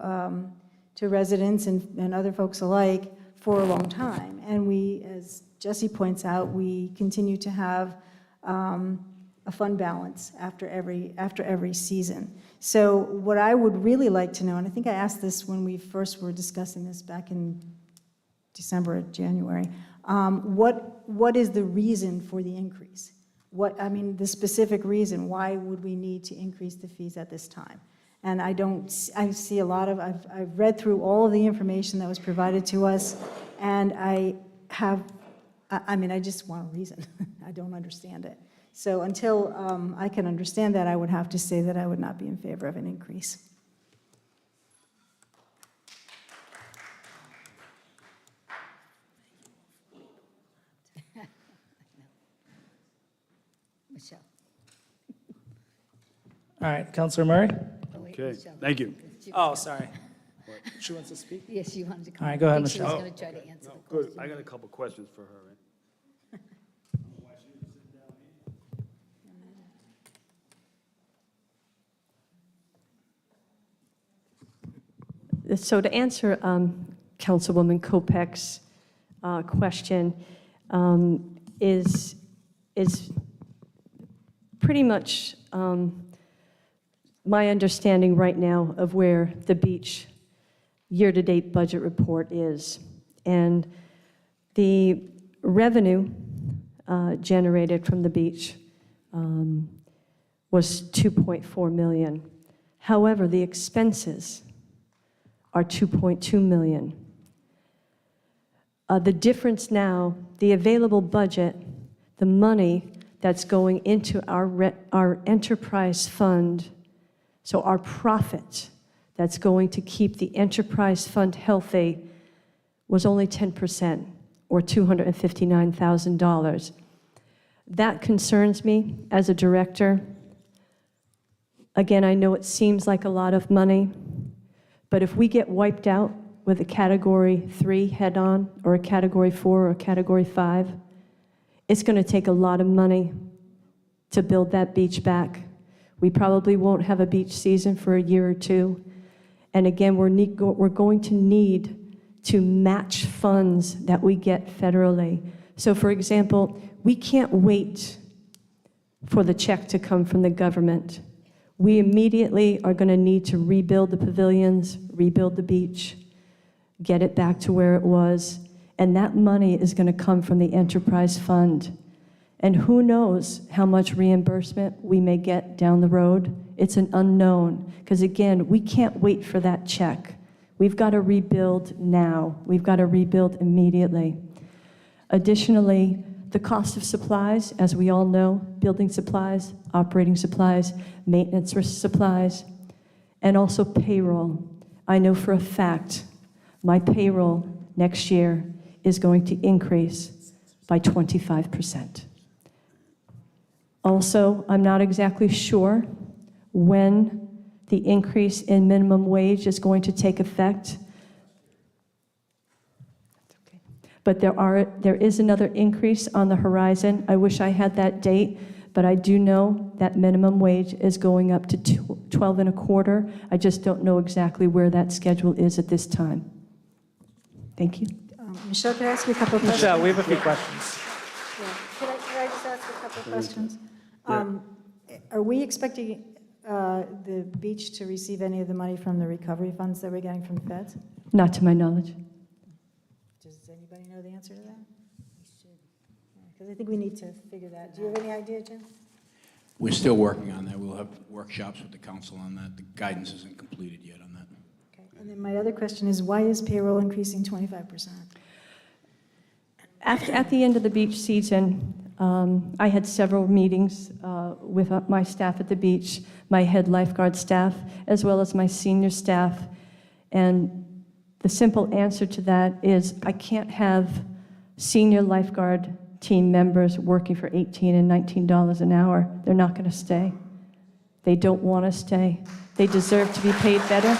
residents and other folks alike for a long time. And we, as Jesse points out, we continue to have a fund balance after every season. So what I would really like to know, and I think I asked this when we first were discussing this back in December or January, what is the reason for the increase? The specific reason, why would we need to increase the fees at this time? And I see a lot of, I've read through all of the information that was provided to us, and I just want a reason. I don't understand it. So until I can understand that, I would have to say that I would not be in favor of an increase. Michelle. All right, Councilor Murray? Okay, thank you. Oh, sorry. She wants to speak? Yes, she wanted to come. All right, go ahead, I think she was Michelle. going to try to answer the Good, question. I got a couple questions for her. So to answer Councilwoman Kopech's question, is pretty much my understanding right now of where the beach year-to-date budget report is. And the revenue generated from the beach was $2.4 million. However, the expenses are $2.2 million. The difference now, the available budget, the money that's going into our enterprise fund, so our profit that's going to keep the enterprise fund healthy, was only 10%, or $259,000. That concerns me as a director. Again, I know it seems like a lot of money, but if we get wiped out with a Category 3 head-on, or a Category 4, or a Category 5, it's going to take a lot of money to build that beach back. We probably won't have a beach season for a year or two. And again, we're going to need to match funds that we get federally. So for example, we can't wait for the check to come from the government. We immediately are going to need to rebuild the pavilions, rebuild the beach, get it back to where it was, and that money is going to come from the enterprise fund. And who knows how much reimbursement we may get down the road. It's an unknown, because again, we can't wait for that check. We've got to rebuild now. We've got to rebuild immediately. Additionally, the cost of supplies, as we all know, building supplies, operating supplies, maintenance supplies, and also payroll. I know for a fact my payroll next year is going to increase by 25%. Also, I'm not exactly sure when the increase in minimum wage is going to take effect. But there is another increase on the horizon. I wish I had that date, but I do know that minimum wage is going up to $12.25. I just don't know exactly where that schedule is at this time. Thank you. Michelle, could I ask you a couple of questions? Michelle, we have a few questions. Yeah. Could I just ask a couple of questions? Are we expecting the beach to receive any of the money from the recovery funds that we're getting from the feds? Not to my knowledge. Does anybody know the answer to that? Because I think we need to figure that. Do you have any idea, Jim? We're still working on that. We'll have workshops with the council on that. The guidance isn't completed yet on that. Okay. And then my other question is, why is payroll increasing 25%? At the end of the beach season, I had several meetings with my staff at the beach, my head lifeguard staff, as well as my senior staff. And the simple answer to that is I can't have senior lifeguard team members working for $18 and $19 an hour. They're not going to stay. They don't want to stay. They deserve to be paid better.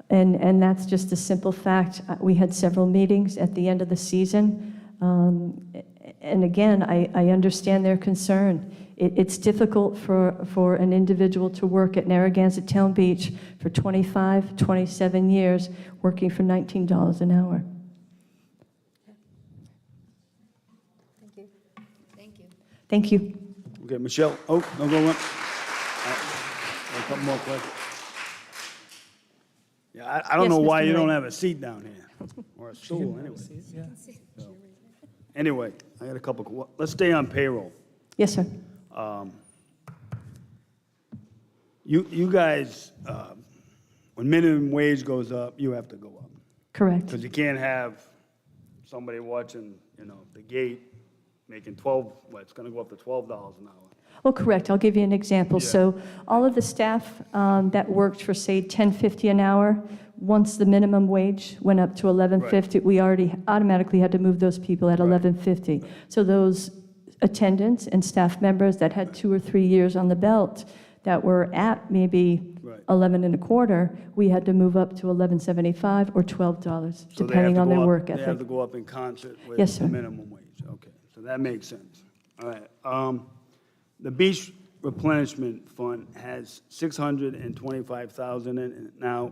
And that's just a simple fact. We had several meetings at the end of the season. And again, I understand their concern. It's difficult for an individual to work at Narragansett Town Beach for 25, 27 years, working for $19 an hour. Thank you. Okay, Michelle, oh, no, go on. A couple more questions. Yeah, I don't Yes, know why Mr. you don't Ray. have a seat down here, or a stool, anyway. Yeah. Anyway, I got a couple, let's stay on payroll. Yes, sir. You guys, when minimum wage goes up, you have to go up. Correct. Because you can't have somebody watching, the gate making 12, it's going to go up to $12 an hour. Well, correct. I'll give you an example. Yeah. So all of the staff that worked for, say, $10.50 an hour, once the minimum wage went up to $11.50, we already automatically had to move those people at Right. $11.50. So those attendants and staff members that had 2 or 3 years on the belt that were at maybe Right. 11 and a quarter, we had to move up to $11.75 or $12, So they have depending to on go their up- work They have to ethic. go up in concert with Yes, the sir. minimum wage. Okay, so that makes sense. All right. The beach replenishment fund has $625,000 in it. Now,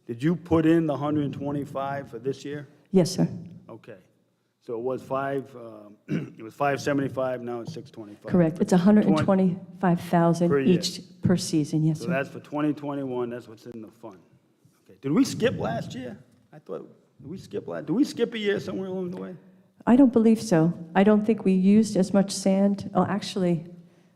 did you put in the 125 for this year? Yes, sir. Okay. So it was it was 575, now it's 625. Correct. It's Per $125,000 year. each per season. Yes, So sir. that's for 2021, that's what's in the fund. Okay. Did we skip last year? Did we skip a year somewhere along the way? I don't believe so. I don't think we used as much sand. Oh, actually,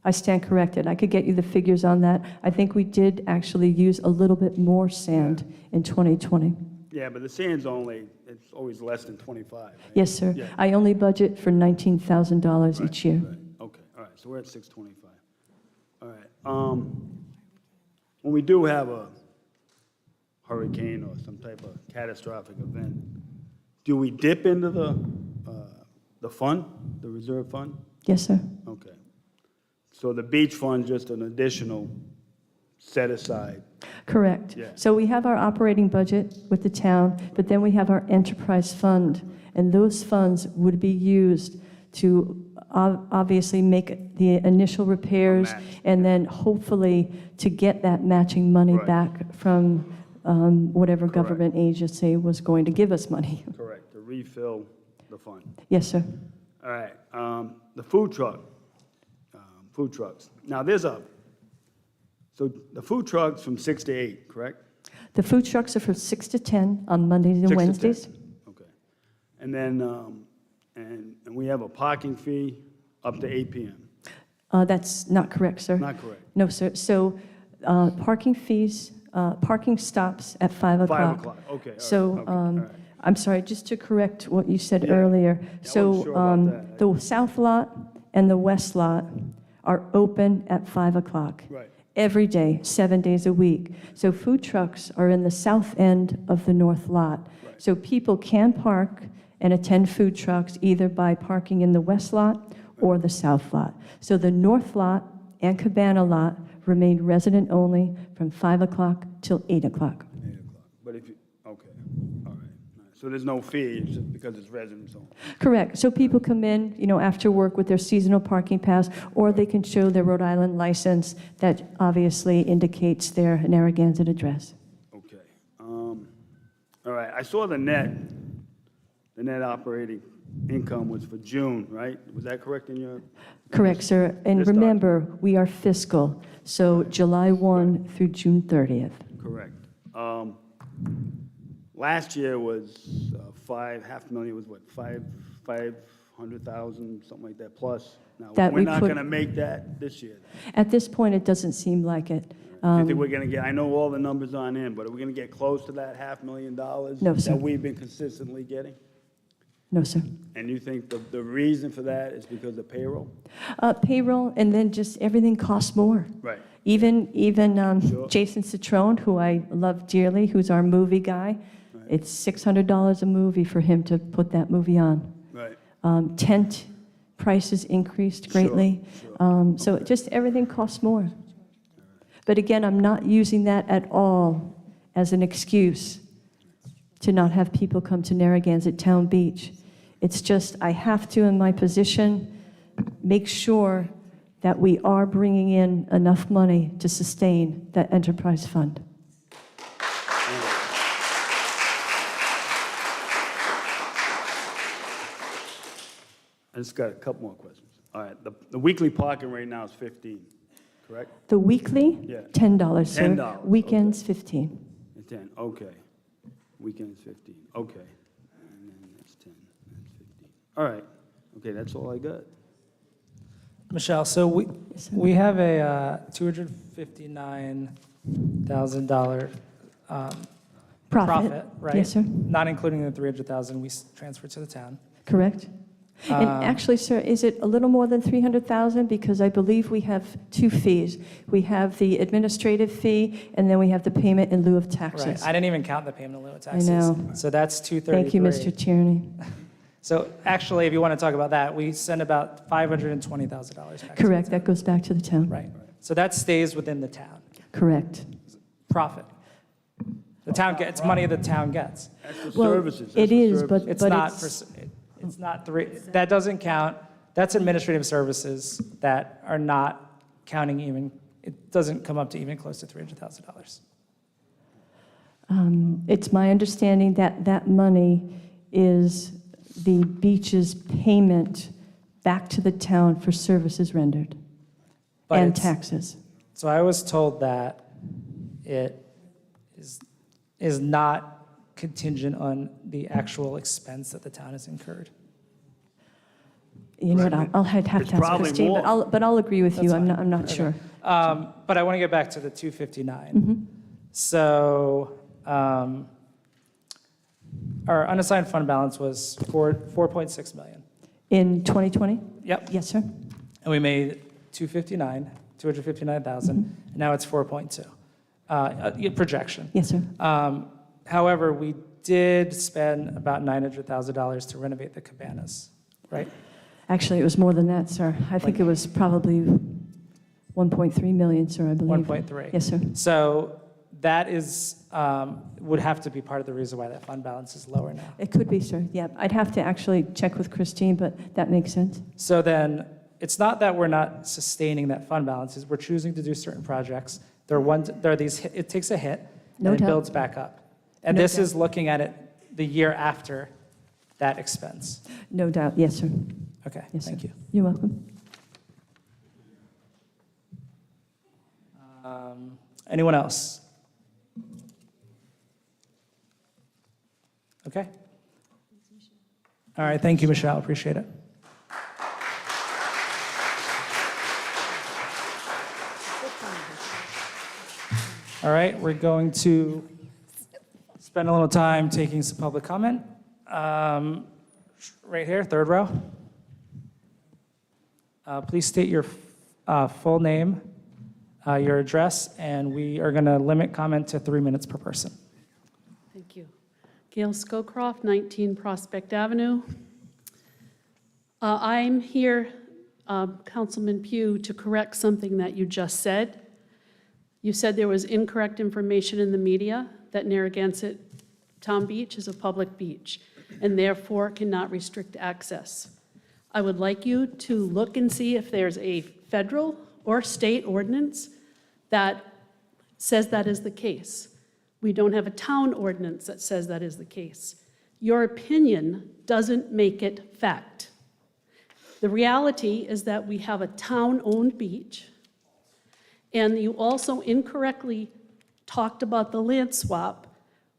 I stand corrected. I could get you the figures on that. I think we did actually use a little bit more sand in 2020. Yeah, but the sand's it's always less than 25, right? Yes, sir. Yeah. I only budget for $19,000 each year. Right. Okay, all right, so we're at 625. All right. When we do have a hurricane or some type of catastrophic event, do we dip into the fund, the reserve fund? Yes, sir. Okay. So the beach fund's just an additional set aside? Correct. Yeah. So we have our operating budget with the town, but then we have our enterprise fund, and those funds would be used to obviously make the initial repairs, match, and then hopefully to get that matching money Right. back from whatever Correct. government agency was going to give us money. Correct, to refill the fund. Yes, sir. All right, the food trucks. Now, so the food trucks from 6 to 8, correct? The food trucks are from 6 to 10 on Mondays 6 and to 10. Wednesdays. Okay. And then, and we have a parking fee up to 8 PM. That's not correct, sir. Not correct. No, sir. So parking fees, parking stops at 5 o'clock. 5 o'clock, okay. all right, So, okay, all right. I'm sorry, just to correct what you said Yeah. earlier. I wasn't So, sure about that. the south lot and the west lot are open at 5 o'clock. Right. Every day, 7 days a week. So food trucks are in the south end of the north lot. Right. So people can park and attend food trucks either by parking in the west lot or the south lot. So the north lot and Cabana lot remain resident only from 5 o'clock till 8 o'clock. 8 o'clock. But if you, okay, all right. So there's no fee, it's just because it's residents only. Correct. So people come in, after work with their seasonal parking pass, or they can show their Rhode Island license that obviously indicates their Narragansett address. Okay. All right, I saw the net operating income was for June, right? Was that correct in your? Correct, sir. And This remember, we are fiscal, so July 1 through June 30th. Correct. Last year was $500,000, was what, 500,000, something like that, plus. Now, That we're we not put- going to make that this year. At this point, it doesn't seem like it. Do you think we're going to I know all the numbers aren't in, but are we going to get close to that $500,000? No, sir. That we've been consistently getting? No, sir. And you think the reason for that is because of payroll? Payroll, and then just everything costs more. Right. Even Sure. Jason Citrone, who I love dearly, who's our movie guy, It's $600 a movie for him to put that movie on. Right. Tent prices increased greatly. So just everything costs more. But again, I'm not using that at all as an excuse to not have people come to Narragansett Town Beach. It's just, I have to, in my position, make sure that we are bringing in enough money to sustain that enterprise fund. I just got a couple more questions. All right, the weekly parking right now is 15, correct? The weekly, Yeah. $10, sir. $10, Weekends, 15. 10, okay. Weekends 15, okay. And then that's 10, that's 15. All right, okay, that's all I got. Michelle, so we have a $259,000 profit, right? Yes, sir. Not including the $300,000 we transferred to the town. Correct. And actually, sir, is it a little more than 300,000? Because I believe we have two fees. We have the administrative fee, and then we have the payment in lieu of taxes. Right. I didn't even count the payment in lieu of taxes. know. So that's 233. Thank you, Mr. Tierney. So actually, if you want to talk about that, we send about $520,000 back. Correct, that goes back to the town. Right. So that stays within the town. Correct. Profit. The town gets money the town gets. That's for Well, services. it is, but It's not for, it's not three, that doesn't count. That's administrative services that are not counting even, it doesn't come up to even close to $300,000. It's my understanding that that money is the beach's payment back to the town for services rendered But and it's- taxes. So I was told that it is not contingent on the actual expense that the town has incurred. You know what, I'll have to It's ask probably Christine, more. but I'll agree with you, That's I'm fine. not Okay. sure. But I want to get back to the 259. Mm-hmm. So our unassigned fund balance was 4.6 million. In 2020? Yep. Yes, sir. And we made 259,000, and now it's 4.2. Projection. Yes, sir. However, we did spend about $900,000 to renovate the cabanas, right? Actually, it was more than that, sir. I think it was probably 1.3 million, sir, I believe. 1.3. Yes, sir. So that is, would have to be part of the reason why that fund balance is lower now. It could be, sir. Yeah, I'd have to actually check with Christine, but that makes sense. So then, it's not that we're not sustaining that fund balance, it's we're choosing to do certain projects. There are these, it takes a hit, No and it doubt. builds back up. And No this doubt. is looking at it the year after that expense. No doubt. Yes, sir. Okay, Yes, thank sir. you. You're welcome. Anyone else? Okay. All right, thank you, Michelle, appreciate it. All right, we're going to spend a little time taking some public comment. Right here, third row. Please state your full name, your address, and we are going to limit comment to 3 minutes per person. Thank you. Gail Scowcroft, 19 Prospect Avenue. I'm here, Councilman Pugh, to correct something that you just said. You said there was incorrect information in the media that Narragansett Town Beach is a public beach and therefore cannot restrict access. I would like you to look and see if there's a federal or state ordinance that says that is the case. We don't have a town ordinance that says that is the case. Your opinion doesn't make it fact. The reality is that we have a town-owned beach, and you also incorrectly talked about the land swap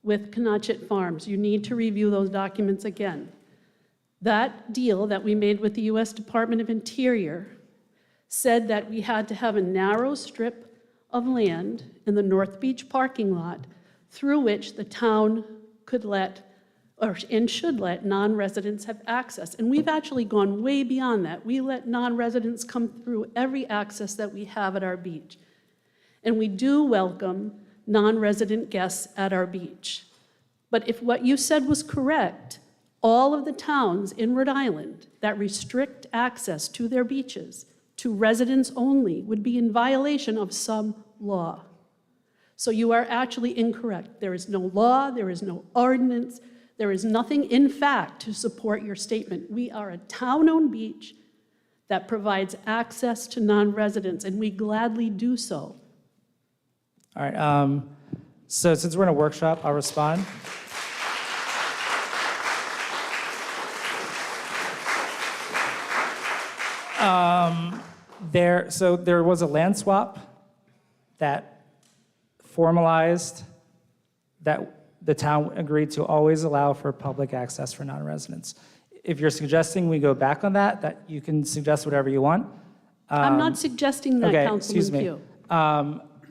with Canachet Farms. You need to review those documents again. That deal that we made with the U.S. Department of Interior said that we had to have a narrow strip of land in the North Beach parking lot through which the town could let, and should let, non-residents have access. And we've actually gone way beyond that. We let non-residents come through every access that we have at our beach. And we do welcome non-resident guests at our beach. But if what you said was correct, all of the towns in Rhode Island that restrict access to their beaches to residents only would be in violation of some law. So you are actually incorrect. There is no law, there is no ordinance, there is nothing in fact to support your statement. We are a town-owned beach that provides access to non-residents, and we gladly do so. All right, so since we're in a workshop, I'll respond. There was a land swap that formalized that the town agreed to always allow for public access for non-residents. If you're suggesting we go back on that you can suggest whatever you want. I'm not suggesting that, Okay, Councilman excuse me. Pugh.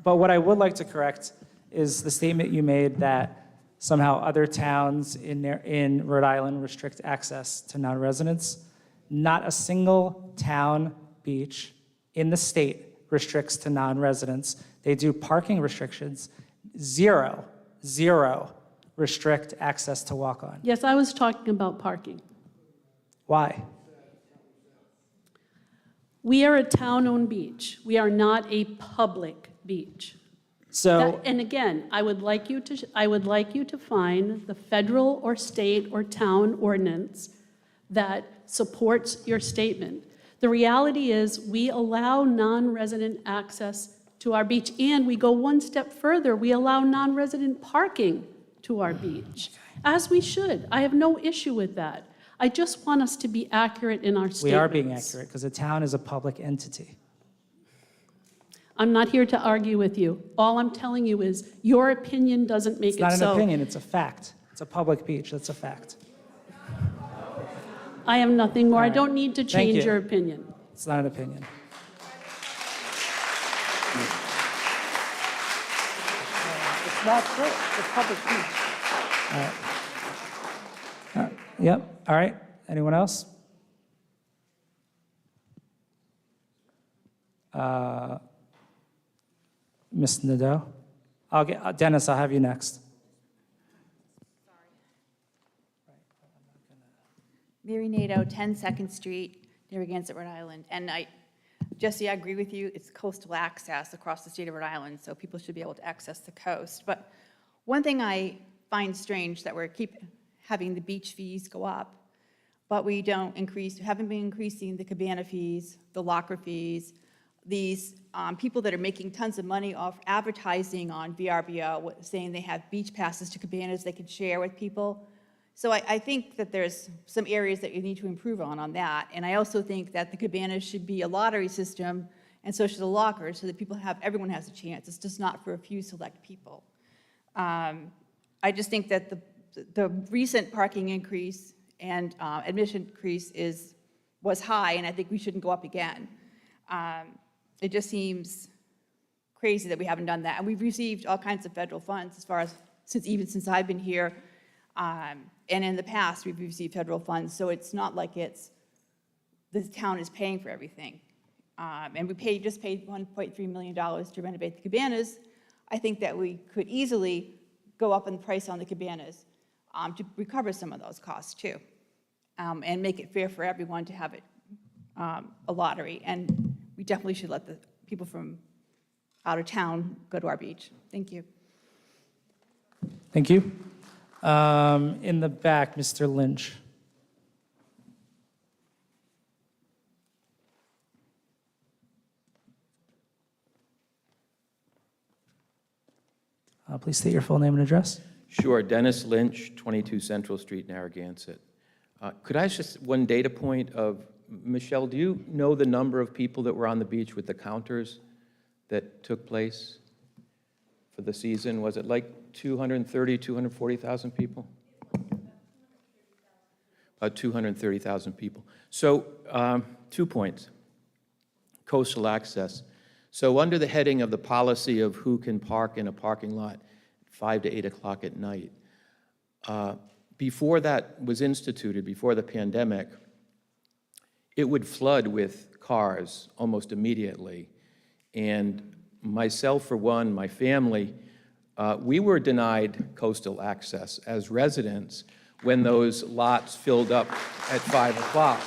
But what I would like to correct is the statement you made that somehow other towns in Rhode Island restrict access to non-residents. Not a single town beach in the state restricts to non-residents. They do parking restrictions. Zero restrict access to walk on. Yes, I was talking about parking. Why? We are a town-owned beach. We are not a public beach. So, And again, I would like you to find the federal or state or town ordinance that supports your statement. The reality is we allow non-resident access to our beach, and we go one step further. We allow non-resident parking to our beach, as we should. I have no issue with that. I just want us to be accurate in our statements. we are being accurate because the town is a public entity. I'm not here to argue with you. All I'm telling you is your opinion doesn't make It's it not so. an opinion, it's a fact. It's a public beach, that's a fact. I have nothing more. All I right. don't need to Thank change you. your opinion. It's not an opinion. It's not true. It's a public beach. Yep, all right. Anyone else? Ms. Nadeau? Dennis, I'll have you next. Mary Nadeau, 10 2nd Street, Narragansett, Rhode Island. And Jesse, I agree with you. It's coastal access across the state of Rhode Island, so people should be able to access the coast. But one thing I find strange that we keep having the beach fees go up, but we haven't been increasing the cabana fees, the locker fees, these people that are making tons of money off advertising on VRBO, saying they have beach passes to cabanas they can share with people. So I think that there's some areas that you need to improve on that. And I also think that the cabanas should be a lottery system, and so should the lockers, so that everyone has a chance. It's just not for a few select people. I just think that the recent parking increase and admission increase was high, and I think we shouldn't go up again. It just seems crazy that we haven't done that. And we've received all kinds of federal funds even since I've been here. And in the past, we've received federal funds, so it's not like the town is paying for everything. And we just paid $1.3 million to renovate the cabanas. I think that we could easily go up in the price on the cabanas to recover some of those costs too, and make it fair for everyone to have it a lottery. And we definitely should let the people from out of town go to our beach. Thank you. Thank you. In the back, Mr. Lynch. Please state your full name and address. Sure, Dennis Lynch, 22 Central Street, Narragansett. Could I ask just one data point of, Michelle, do you know the number of people that were on the beach with the counters that took place for the season? Was it like 230, 240,000 people? About 230,000 people. So 2 points. Coastal access. So under the heading of the policy of who can park in a parking lot 5 to 8 o'clock at night, before that was instituted, before the pandemic, it would flood with cars almost immediately. And myself, for one, my family, we were denied coastal access as residents when those lots filled up at 5 o'clock.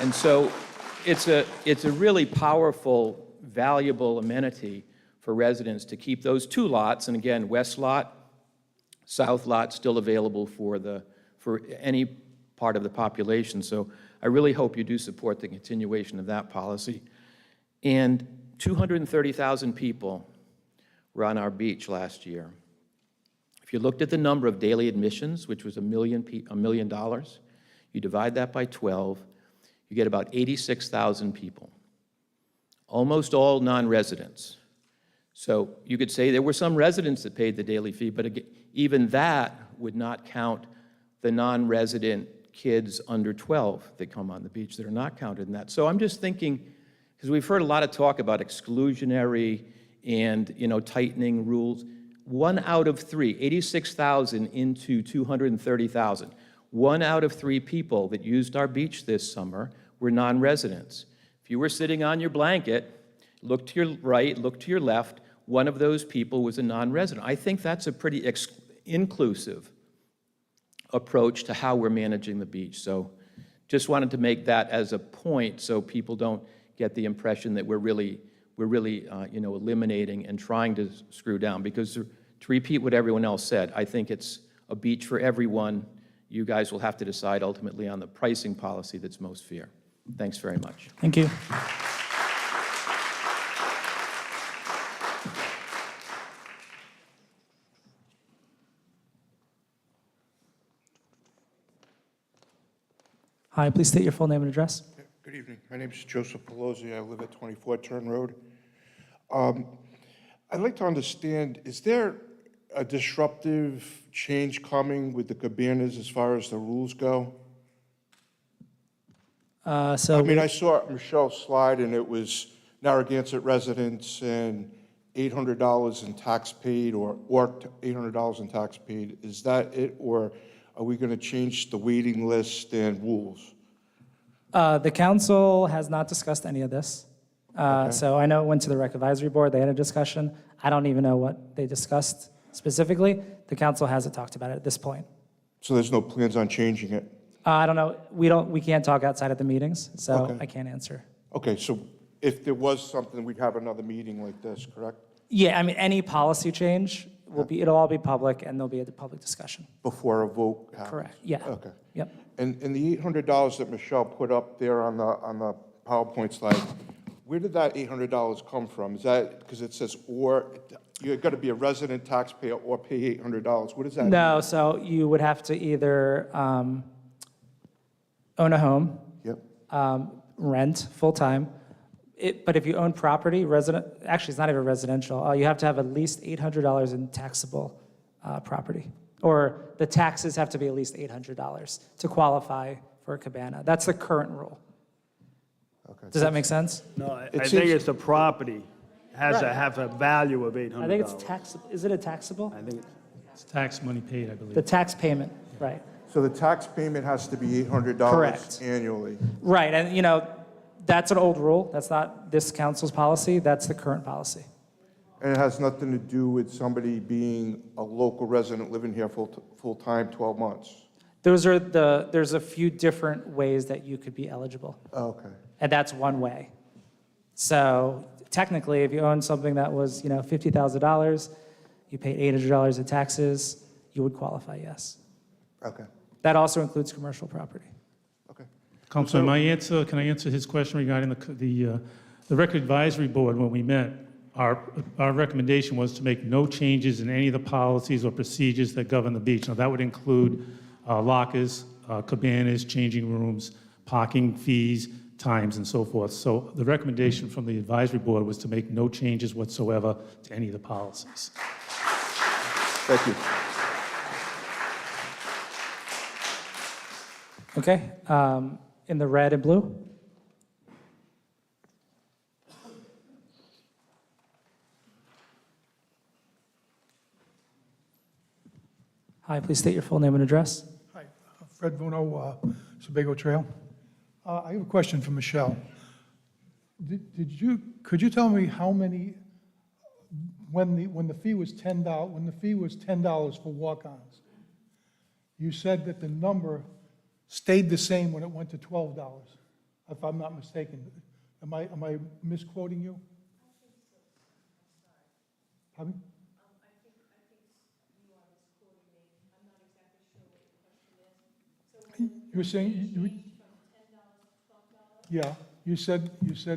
And so it's a really powerful, valuable amenity for residents to keep those 2 lots, and again, west lot, south lot, still available for any part of the population. So I really hope you do support the continuation of that policy. And 230,000 people were on our beach last year. If you looked at the number of daily admissions, which was $1 million, you divide that by 12, you get about 86,000 people, almost all non-residents. So you could say there were some residents that paid the daily fee, but again, even that would not count the non-resident kids under 12 that come on the beach that are not counted in that. So I'm just thinking, because we've heard a lot of talk about exclusionary and, tightening rules. 1 out of 3, 86,000 into 230,000. 1 out of 3 people that used our beach this summer were non-residents. If you were sitting on your blanket, look to your right, look to your left, one of those people was a non-resident. I think that's a pretty inclusive approach to how we're managing the beach. So just wanted to make that as a point so people don't get the impression that we're really eliminating and trying to screw down. Because to repeat what everyone else said, I think it's a beach for everyone. You guys will have to decide ultimately on the pricing policy that's most fair. Thanks very much. Thank you. Hi, please state your full name and address. Good evening. My name is Joseph Pelosi. I live at 24 Turn Road. I'd like to understand, is there a disruptive change coming with the Cabanas as far as the rules go? I saw Michelle's slide, and it was Narragansett residents and $800 in tax paid, or $800 in tax paid. Is that it, or are we going to change the waiting list and rules? The council has not discussed any of this. So I know it went to the Rec Advisory Board. They had a discussion. I don't even know what they discussed specifically. The council hasn't talked about it at this point. So there's no plans on changing it? I don't know. We can't talk outside of the meetings, so Okay. I can't answer. Okay, so if there was something, we'd have another meeting like this, correct? Yeah, I mean, any policy change it'll all be public, and there'll be a public discussion. Before a vote happens? Correct. Yeah. Okay. Yep. And the $800 that Michelle put up there on the PowerPoint slide, where did that $800 come from? Is that, because it says, or, you've got to be a resident taxpayer or pay $800. What does that mean? No, so you would have to either own a home, Yep. rent full-time, but if you own property, actually, it's not even residential, you have to have at least $800 in taxable property. Or the taxes have to be at least $800 to qualify for a cabana. That's the current rule. Okay. Does that make sense? No, I It think seems- it's the property has to Right. have a value of $800. I think it's taxable. Is it a taxable? I think It's tax money paid, I believe. The tax payment, right. So the tax payment has to be $800 Correct. annually? Right, and that's an old rule. That's not this council's policy. That's the current policy. And it has nothing to do with somebody being a local resident living here full-time, 12 months? There's a few different ways that you could be eligible, Okay. and that's one way. So technically, if you own something that was, $50,000, you paid $800 in taxes, you would qualify, yes. Okay. That also includes commercial property. Okay. Counselor, can I answer his question regarding the Rec Advisory Board when we met? Our recommendation was to make no changes in any of the policies or procedures that govern the beach. Now, that would include lockers, cabanas, changing rooms, parking fees, times, and so forth. So the recommendation from the advisory board was to make no changes whatsoever to any of the policies. Thank you. Okay, in the red and blue? Hi, please state your full name and address. Hi, Fred Vuno, Sebago Trail. I have a question for Michelle. Could you tell me how many when the fee was $10 for walk-ons, you said that the number stayed the same when it went to $12, if I'm not mistaken. Am I misquoting you? Pardon? You were saying, yeah, you said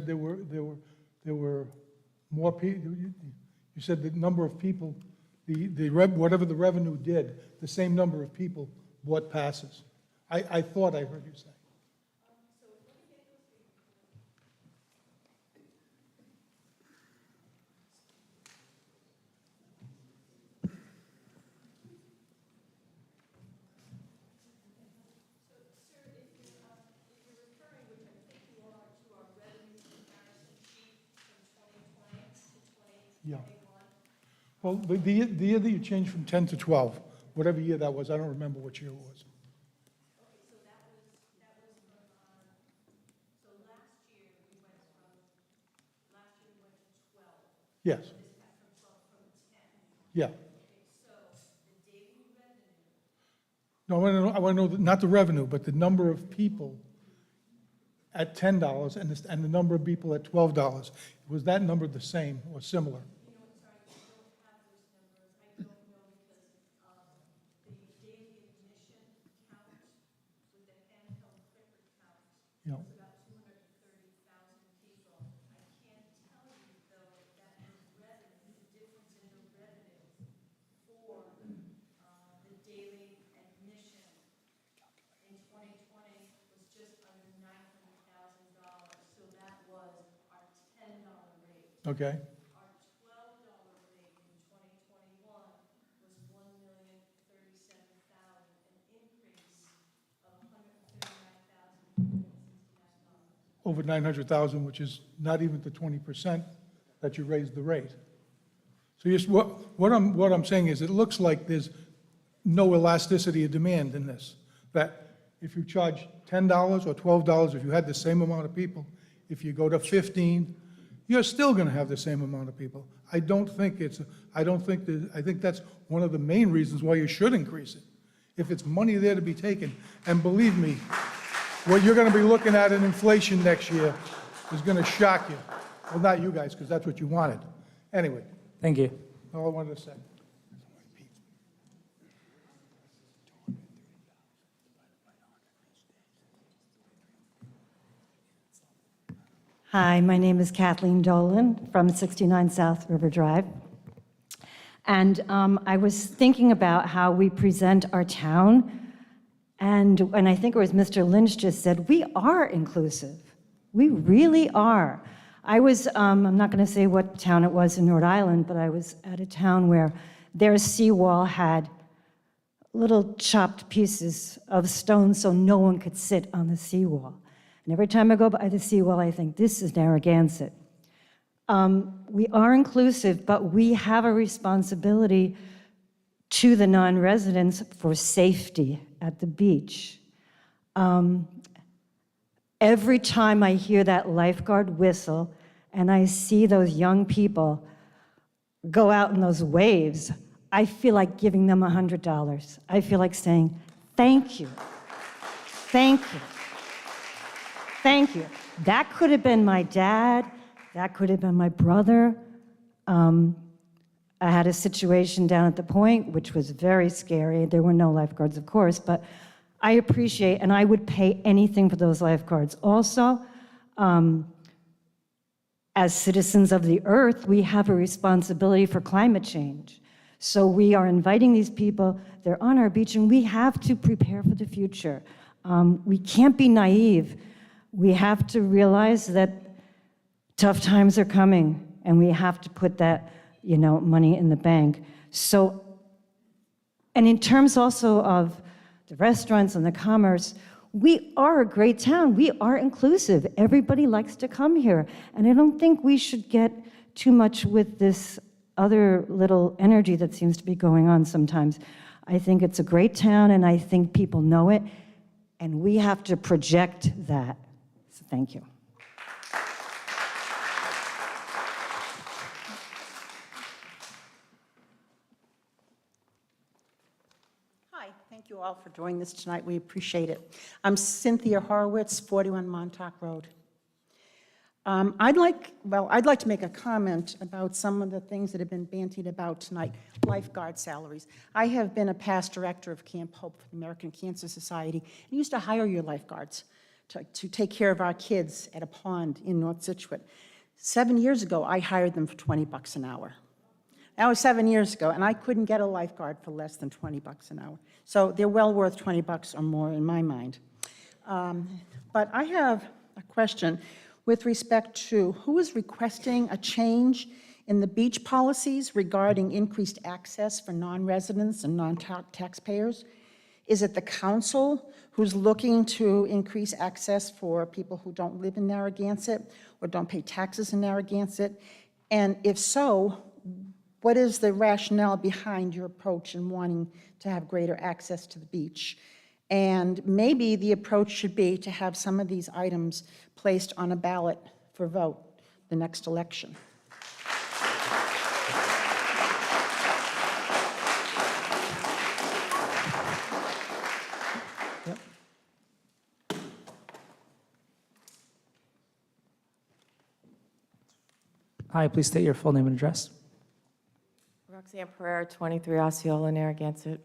there were more people, you said the number of people, whatever the revenue did, the same number of people bought passes. I thought I heard you say. Yeah. Well, the year that you changed from 10 to 12, whatever year that was, I don't remember which year it was. Yes. Yeah. No, I want to know, not the revenue, but the number of people at $10 and the number of people at $12. Was that number the same or similar? Yeah. Okay. Over 900,000, which is not even the 20% that you raised the rate. So what I'm saying is it looks like there's no elasticity of demand in this. That if you charge $10 or $12, if you had the same amount of people, if you go to 15, you're still going to have the same amount of people. I think that's one of the main reasons why you should increase it. If it's money there to be taken, and believe me, what you're going to be looking at in inflation next year is going to shock you. Well, not you guys, because that's what you wanted. Anyway. Thank you. All I wanted to say. Hi, my name is Kathleen Dolan from 69 South River Drive. And I was thinking about how we present our town. And I think it was Mr. Lynch just said, we are inclusive. We really are. I was, I'm not going to say what town it was in Rhode Island, but I was at a town where their seawall had little chopped pieces of stone so no one could sit on the seawall. And every time I go by the seawall, I think, this is Narragansett. We are inclusive, but we have a responsibility to the non-residents for safety at the beach. Every time I hear that lifeguard whistle and I see those young people go out in those waves, I feel like giving them $100. I feel like saying, thank you, thank you, thank you. That could have been my dad, that could have been my brother. I had a situation down at the point, which was very scary. There were no lifeguards, of course, but I appreciate, and I would pay anything for those lifeguards. Also, as citizens of the earth, we have a responsibility for climate change. So we are inviting these people, they're on our beach, and we have to prepare for the future. We can't be naive. We have to realize that tough times are coming, and we have to put that money in the bank. So, and in terms also of the restaurants and the commerce, we are a great town. We are inclusive. Everybody likes to come here. And I don't think we should get too much with this other little energy that seems to be going on sometimes. I think it's a great town, and I think people know it, and we have to project that. So thank you. you all for doing this tonight. We appreciate it. I'm Cynthia Horowitz, 41 Montauk Road. I'd like to make a comment about some of the things that have been bantied about tonight, lifeguard salaries. I have been a past director of Camp Hope for the American Cancer Society, and used to hire your lifeguards to take care of our kids at a pond in North Situate. 7 years ago, I hired them for $20 an hour. That was 7 years ago, and I couldn't get a lifeguard for less than $20 an hour. So they're well worth $20 or more in my mind. But I have a question with respect to who is requesting a change in the beach policies regarding increased access for non-residents and non-taxpayers. Is it the council who's looking to increase access for people who don't live in Narragansett or don't pay taxes in Narragansett? And if so, what is the rationale behind your approach in wanting to have greater access to the beach? And maybe the approach should be to have some of these items placed on a ballot for vote the next election. Hi, please state your full name and address. Roxanne Pereira, 23 Osceola, Narragansett.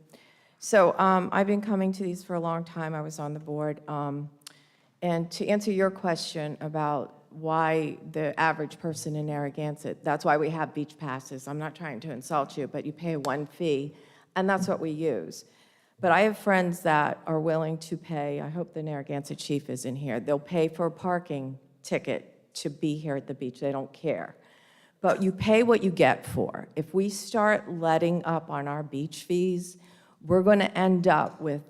So I've been coming to these for a long time. I was on the board. And to answer your question about why the average person in Narragansett, that's why we have beach passes. I'm not trying to insult you, but you pay one fee, and that's what we use. But I have friends that are willing to pay. I hope the Narragansett chief is in here. They'll pay for a parking ticket to be here at the beach. They don't care. But you pay what you get for. If we start letting up on our beach fees, we're going to end up with,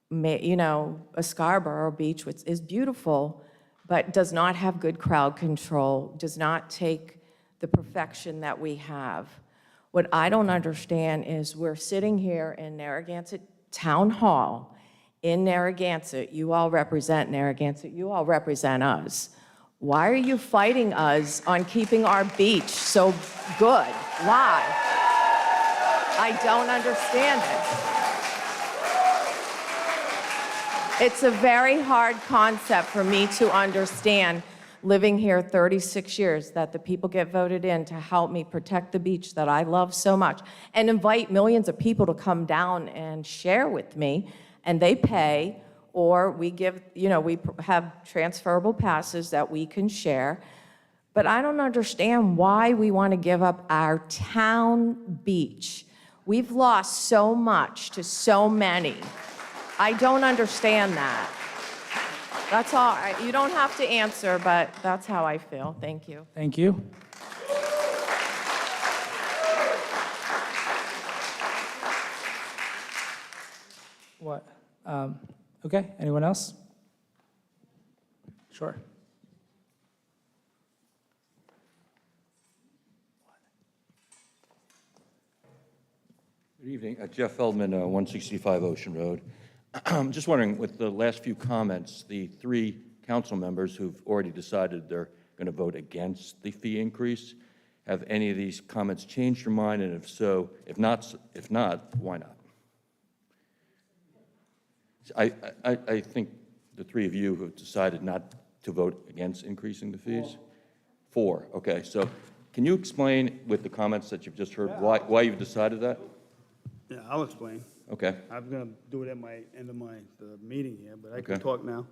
you know, a Scarborough beach, which is beautiful, but does not have good crowd control, does not take the perfection that we have. What I don't understand is we're sitting here in Narragansett Town Hall in Narragansett. You all represent Narragansett. You all represent us. Why are you fighting us on keeping our beach so good? Why? I don't understand it. It's a very hard concept for me to understand, living here 36 years, that the people get voted in to help me protect the beach that I love so much and invite millions of people to come down and share with me, and they pay. Or we give, you know, we have transferable passes that we can share. But I don't understand why we want to give up our town beach. We've lost so much to so many. I don't understand that. That's all. You don't have to answer, but that's how I feel. Thank you. Thank you. What? Okay, anyone else? Sure. Good evening. Jeff Feldman, 165 Ocean Road. I'm just wondering, with the last few comments, the 3 council members who've already decided they're going to vote against the fee increase, have any of these comments changed your mind? And if so, if not, why not? I think the 3 of you have decided not to vote against increasing the fees? 4, okay. So can you explain with the comments that you've just heard why you've decided that? Yeah, I'll explain. Okay. I'm going to do it at my end of the meeting here, but I can Okay. talk now.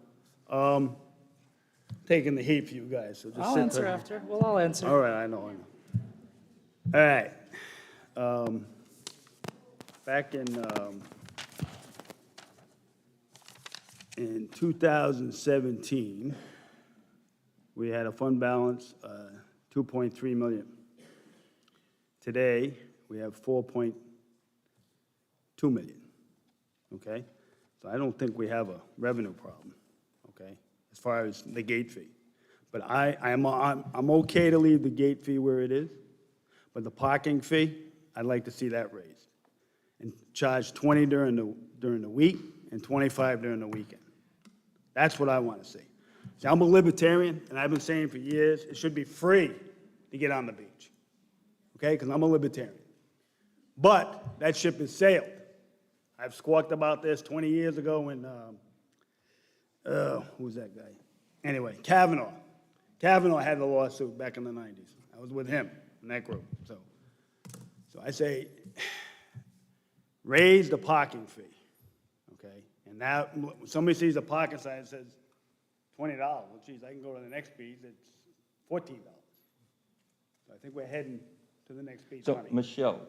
Taking the heat for you guys, so just I'll sit answer there. after. We'll all answer. All right, I know. All right. Back in 2017, we had a fund balance, 2.3 million. Today, we have 4.2 million, okay? So I don't think we have a revenue problem, okay, as far as the gate fee. But I'm okay to leave the gate fee where it is, but the parking fee, I'd like to see that raised. And charge 20 during the week and 25 during the weekend. That's what I want to see. See, I'm a libertarian, and I've been saying for years, it should be free to get on the beach, okay, because I'm a libertarian. But that ship has sailed. I've squawked about this 20 years ago when, who's that guy? Anyway, Kavanaugh. Kavanaugh had the lawsuit back in the 90s. I was with him in that group. So I say, raise the parking fee, okay? And now, when somebody sees a parking sign that says $20, well, geez, I can go to the next beat, it's $14. So I think we're heading to the next beat. So, Michelle,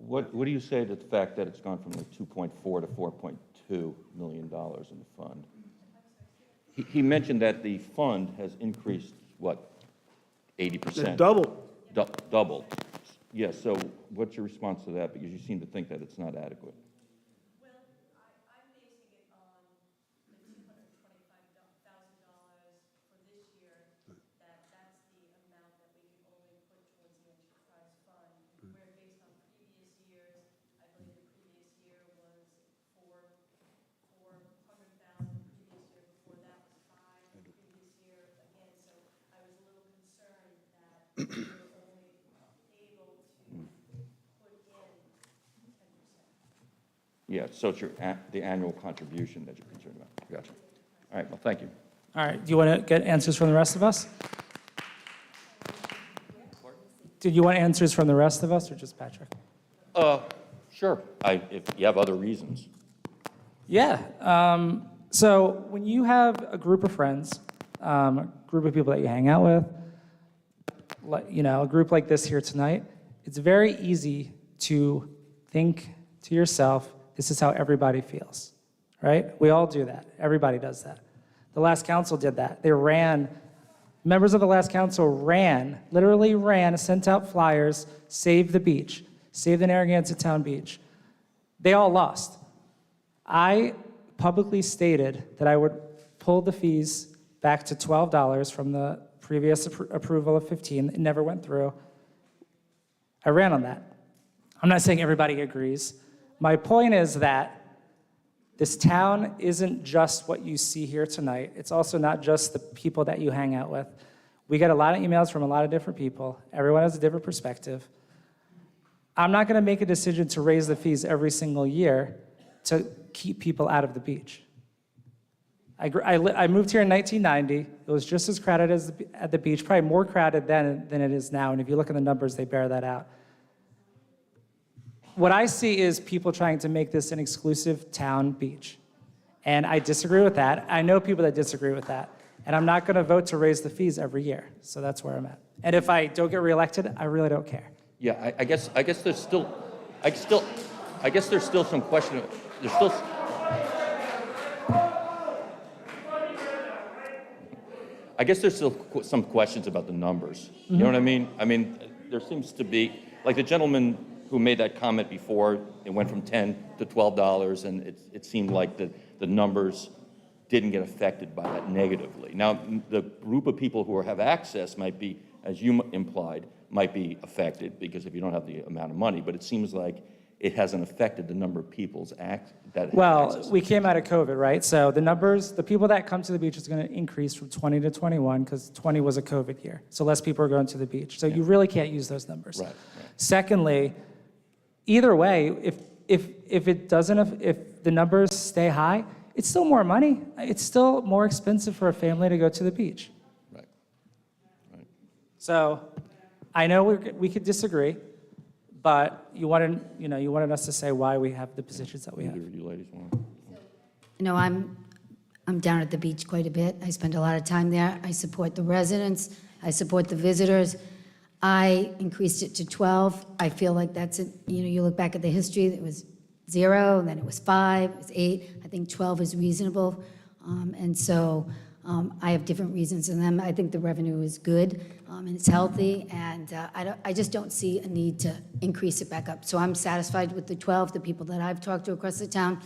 what do you say to the fact that it's gone from like 2.4 to 4.2 million dollars in the fund? He mentioned that the fund has increased, what, 80%? It's doubled. Doubled. Yeah, so what's your response to that? Because you seem to think that it's not adequate. Yeah, so it's the annual contribution that you're concerned about. Gotcha. All right, well, thank you. All right, do you want to get answers from the rest of us? Did you want answers from the rest of us or just Patrick? Sure, if you have other reasons. Yeah. So when you have a group of friends, a group of people that you hang out with, a group like this here tonight, it's very easy to think to yourself, this is how everybody feels, right? We all do that. Everybody does that. The last council did that. Members of the last council literally ran, sent out flyers, save the beach, save the Narragansett Town Beach. They all lost. I publicly stated that I would pull the fees back to $12 from the previous approval of 15. It never went through. I ran on that. I'm not saying everybody agrees. My point is that this town isn't just what you see here tonight. It's also not just the people that you hang out with. We get a lot of emails from a lot of different people. Everyone has a different perspective. I'm not going to make a decision to raise the fees every single year to keep people out of the beach. I moved here in 1990. It was just as crowded as at the beach, probably more crowded then than it is now. And if you look at the numbers, they bear that out. What I see is people trying to make this an exclusive town beach. And I disagree with that. I know people that disagree with that. And I'm not going to vote to raise the fees every year. So that's where I'm at. And if I don't get reelected, I really don't care. Yeah, I guess there's still some question. I guess there's still some questions about the numbers. You know what I mean? I mean, there seems to be, like the gentleman who made that comment before, it went from $10 to $12, and it seemed like the numbers didn't get affected by that negatively. Now, the group of people who have access might be, as you implied, might be affected, because if you don't have the amount of money, but it seems like it hasn't affected the number of people's that have access. We came out of COVID, right? So the numbers, the people that come to the beach is going to increase from 20 to 21, because 20 was a COVID year. So less people are going to the beach. So you really can't use those numbers. Right. Secondly, either way, if the numbers stay high, it's still more money. It's still more expensive for a family to go to the beach. Right. So I know we could disagree, but you wanted us to say why we have the positions that we have. Either of you ladies want? I'm down at the beach quite a bit. I spend a lot of time there. I support the residents. I support the visitors. I increased it to 12. I feel like that's it. You look back at the history, it was 0, then it was 5, it was 8. I think 12 is reasonable. And so I have different reasons than them. I think the revenue is good and it's healthy, and I just don't see a need to increase it back up. So I'm satisfied with the 12. The people that I've talked to across the town,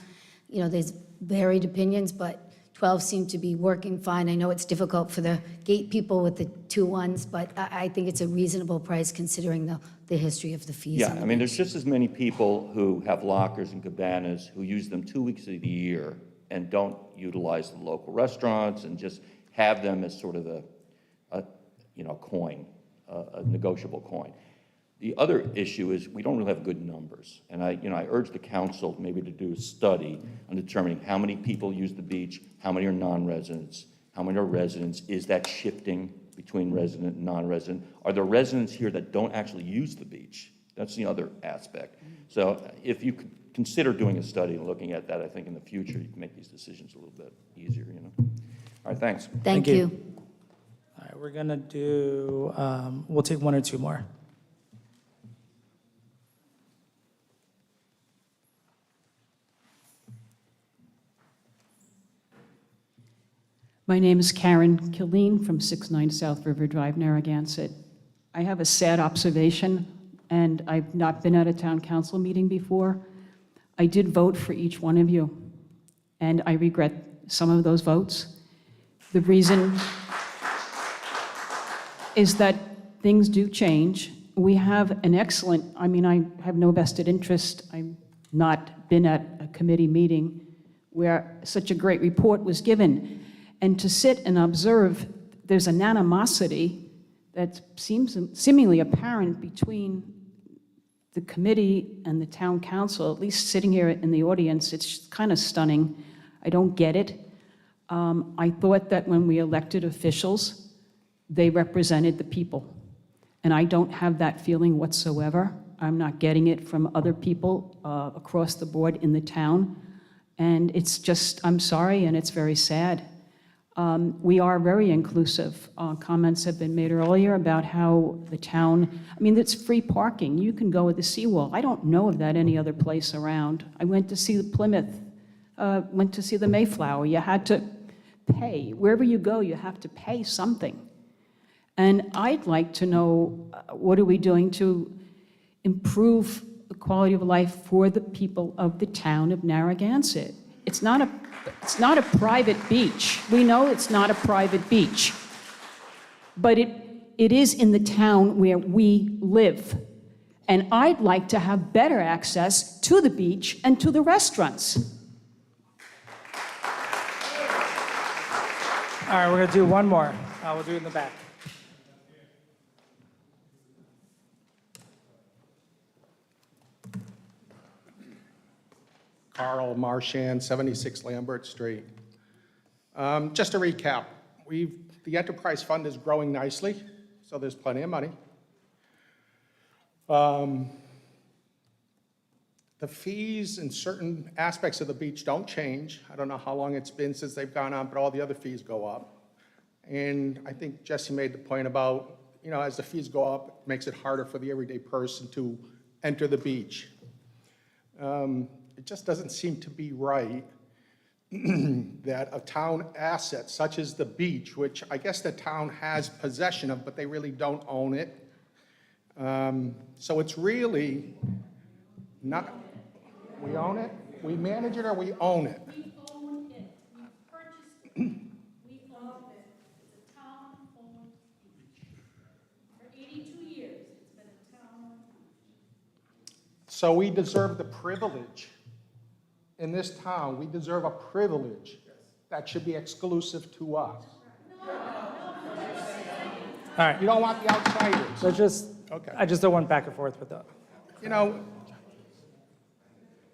there's varied opinions, but 12 seem to be working fine. I know it's difficult for the gate people with the 2 ones, but I think it's a reasonable price considering the history of the fees. Yeah, I mean, there's just as many people who have lockers and cabanas who use them 2 weeks of the year and don't utilize the local restaurants and just have them as sort of a coin, a negotiable coin. The other issue is we don't really have good numbers. And I urge the council maybe to do a study on determining how many people use the beach, how many are non-residents, how many are residents, is that shifting between resident and non-resident? Are there residents here that don't actually use the beach? That's the other aspect. So if you could consider doing a study and looking at that, I think in the future you can make these decisions a little bit easier, All right, thanks. Thank you. All right, we're going to do, we'll take one or two more. My name is Karen Killeen from 69 South River Drive, Narragansett. I have a sad observation, and I've not been at a town council meeting before. I did vote for each one of you, and I regret some of those votes. The reason is that things do change. We have an excellent, I have no vested interest. I've not been at a committee meeting where such a great report was given. And to sit and observe, there's an animosity that seems seemingly apparent between the committee and the town council, at least sitting here in the audience. It's kind of stunning. I don't get it. I thought that when we elected officials, they represented the people. And I don't have that feeling whatsoever. I'm not getting it from other people across the board in the town. And it's just, I'm sorry, and it's very sad. We are very inclusive. Comments have been made earlier about how the town, it's free parking. You can go with the seawall. I don't know of that any other place around. I went to see the Plymouth, went to see the Mayflower. You had to pay. Wherever you go, you have to pay something. And I'd like to know, what are we doing to improve the quality of life for the people of the town of Narragansett? It's not a private beach. We know it's not a private beach. But it is in the town where we live. And I'd like to have better access to the beach and to the restaurants. All right, we're going to do one more. We'll do it in the back. Carl Marchand, 76 Lambert Street. Just to recap, the enterprise fund is growing nicely, so there's plenty of money. The fees in certain aspects of the beach don't change. I don't know how long it's been since they've gone on, but all the other fees go up. And I think Jesse made the point about, as the fees go up, it makes it harder for the everyday person to enter the beach. It just doesn't seem to be right that a town asset such as the beach, which I guess the town has possession of, but they really don't own it. So it's really not, we own it, we manage it, or we own it? We own it. We purchased it. We own it. It's a town-owned beach. For 82 years, it's been a town-owned beach. So we deserve the privilege. In this town, we deserve a privilege that should be exclusive to us. All right. You don't want the outsiders. I just don't want back and forth with that.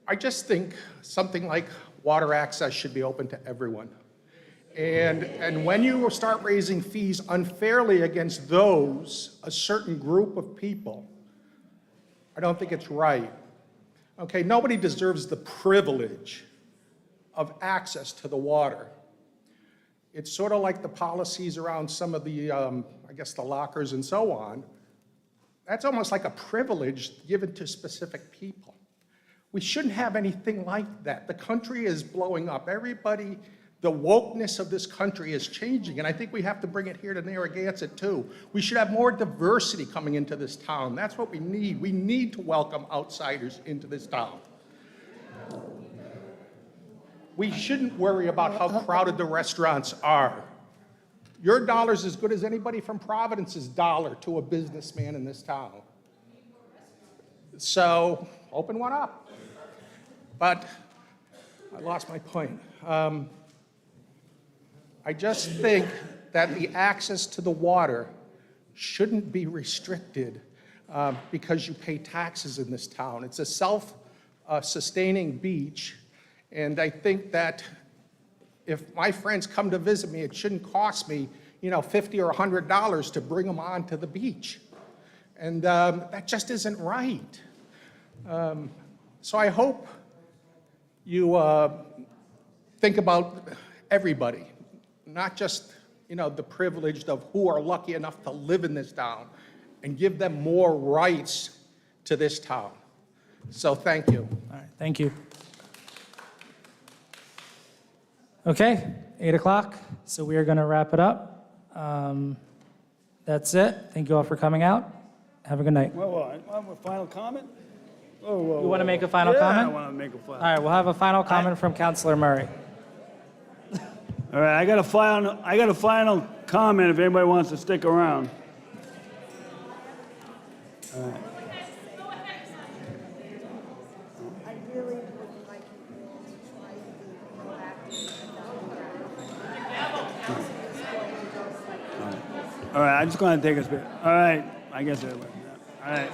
I just think something like water access should be open to everyone. And when you start raising fees unfairly against a certain group of people, I don't think it's right. Okay, nobody deserves the privilege of access to the water. It's sort of like the policies around some of the, the lockers and so on. That's almost like a privilege given to specific people. We shouldn't have anything like that. The country is blowing up. The wokeness of this country is changing, and I think we have to bring it here to Narragansett too. We should have more diversity coming into this town. That's what we need. We need to welcome outsiders into this town. We shouldn't worry about how crowded the restaurants are. Your dollar's as good as anybody from Providence's dollar to a businessman in this town. So, open one up. But I lost my point. I just think that the access to the water shouldn't be restricted because you pay taxes in this town. It's a self-sustaining beach, and I think that if my friends come to visit me, it shouldn't cost me, $50 or $100 to bring them onto the beach. And that just isn't right. So I hope you think about everybody, not just, the privileged of who are lucky enough to live in this town, and give them more rights to this town. So thank you. All right, thank you. Okay, 8 o'clock, so we are going to wrap it up. That's it. Thank you all for coming out. Have a good night. Well, I have a final comment? You want to make a final Yeah, comment? I want to make a final. All right, we'll have a final comment from Councilor Murray. All right, I got a final comment if anybody wants to stick around. All right. All right, I'm just going to take a spit. All right, I guess I will. All right.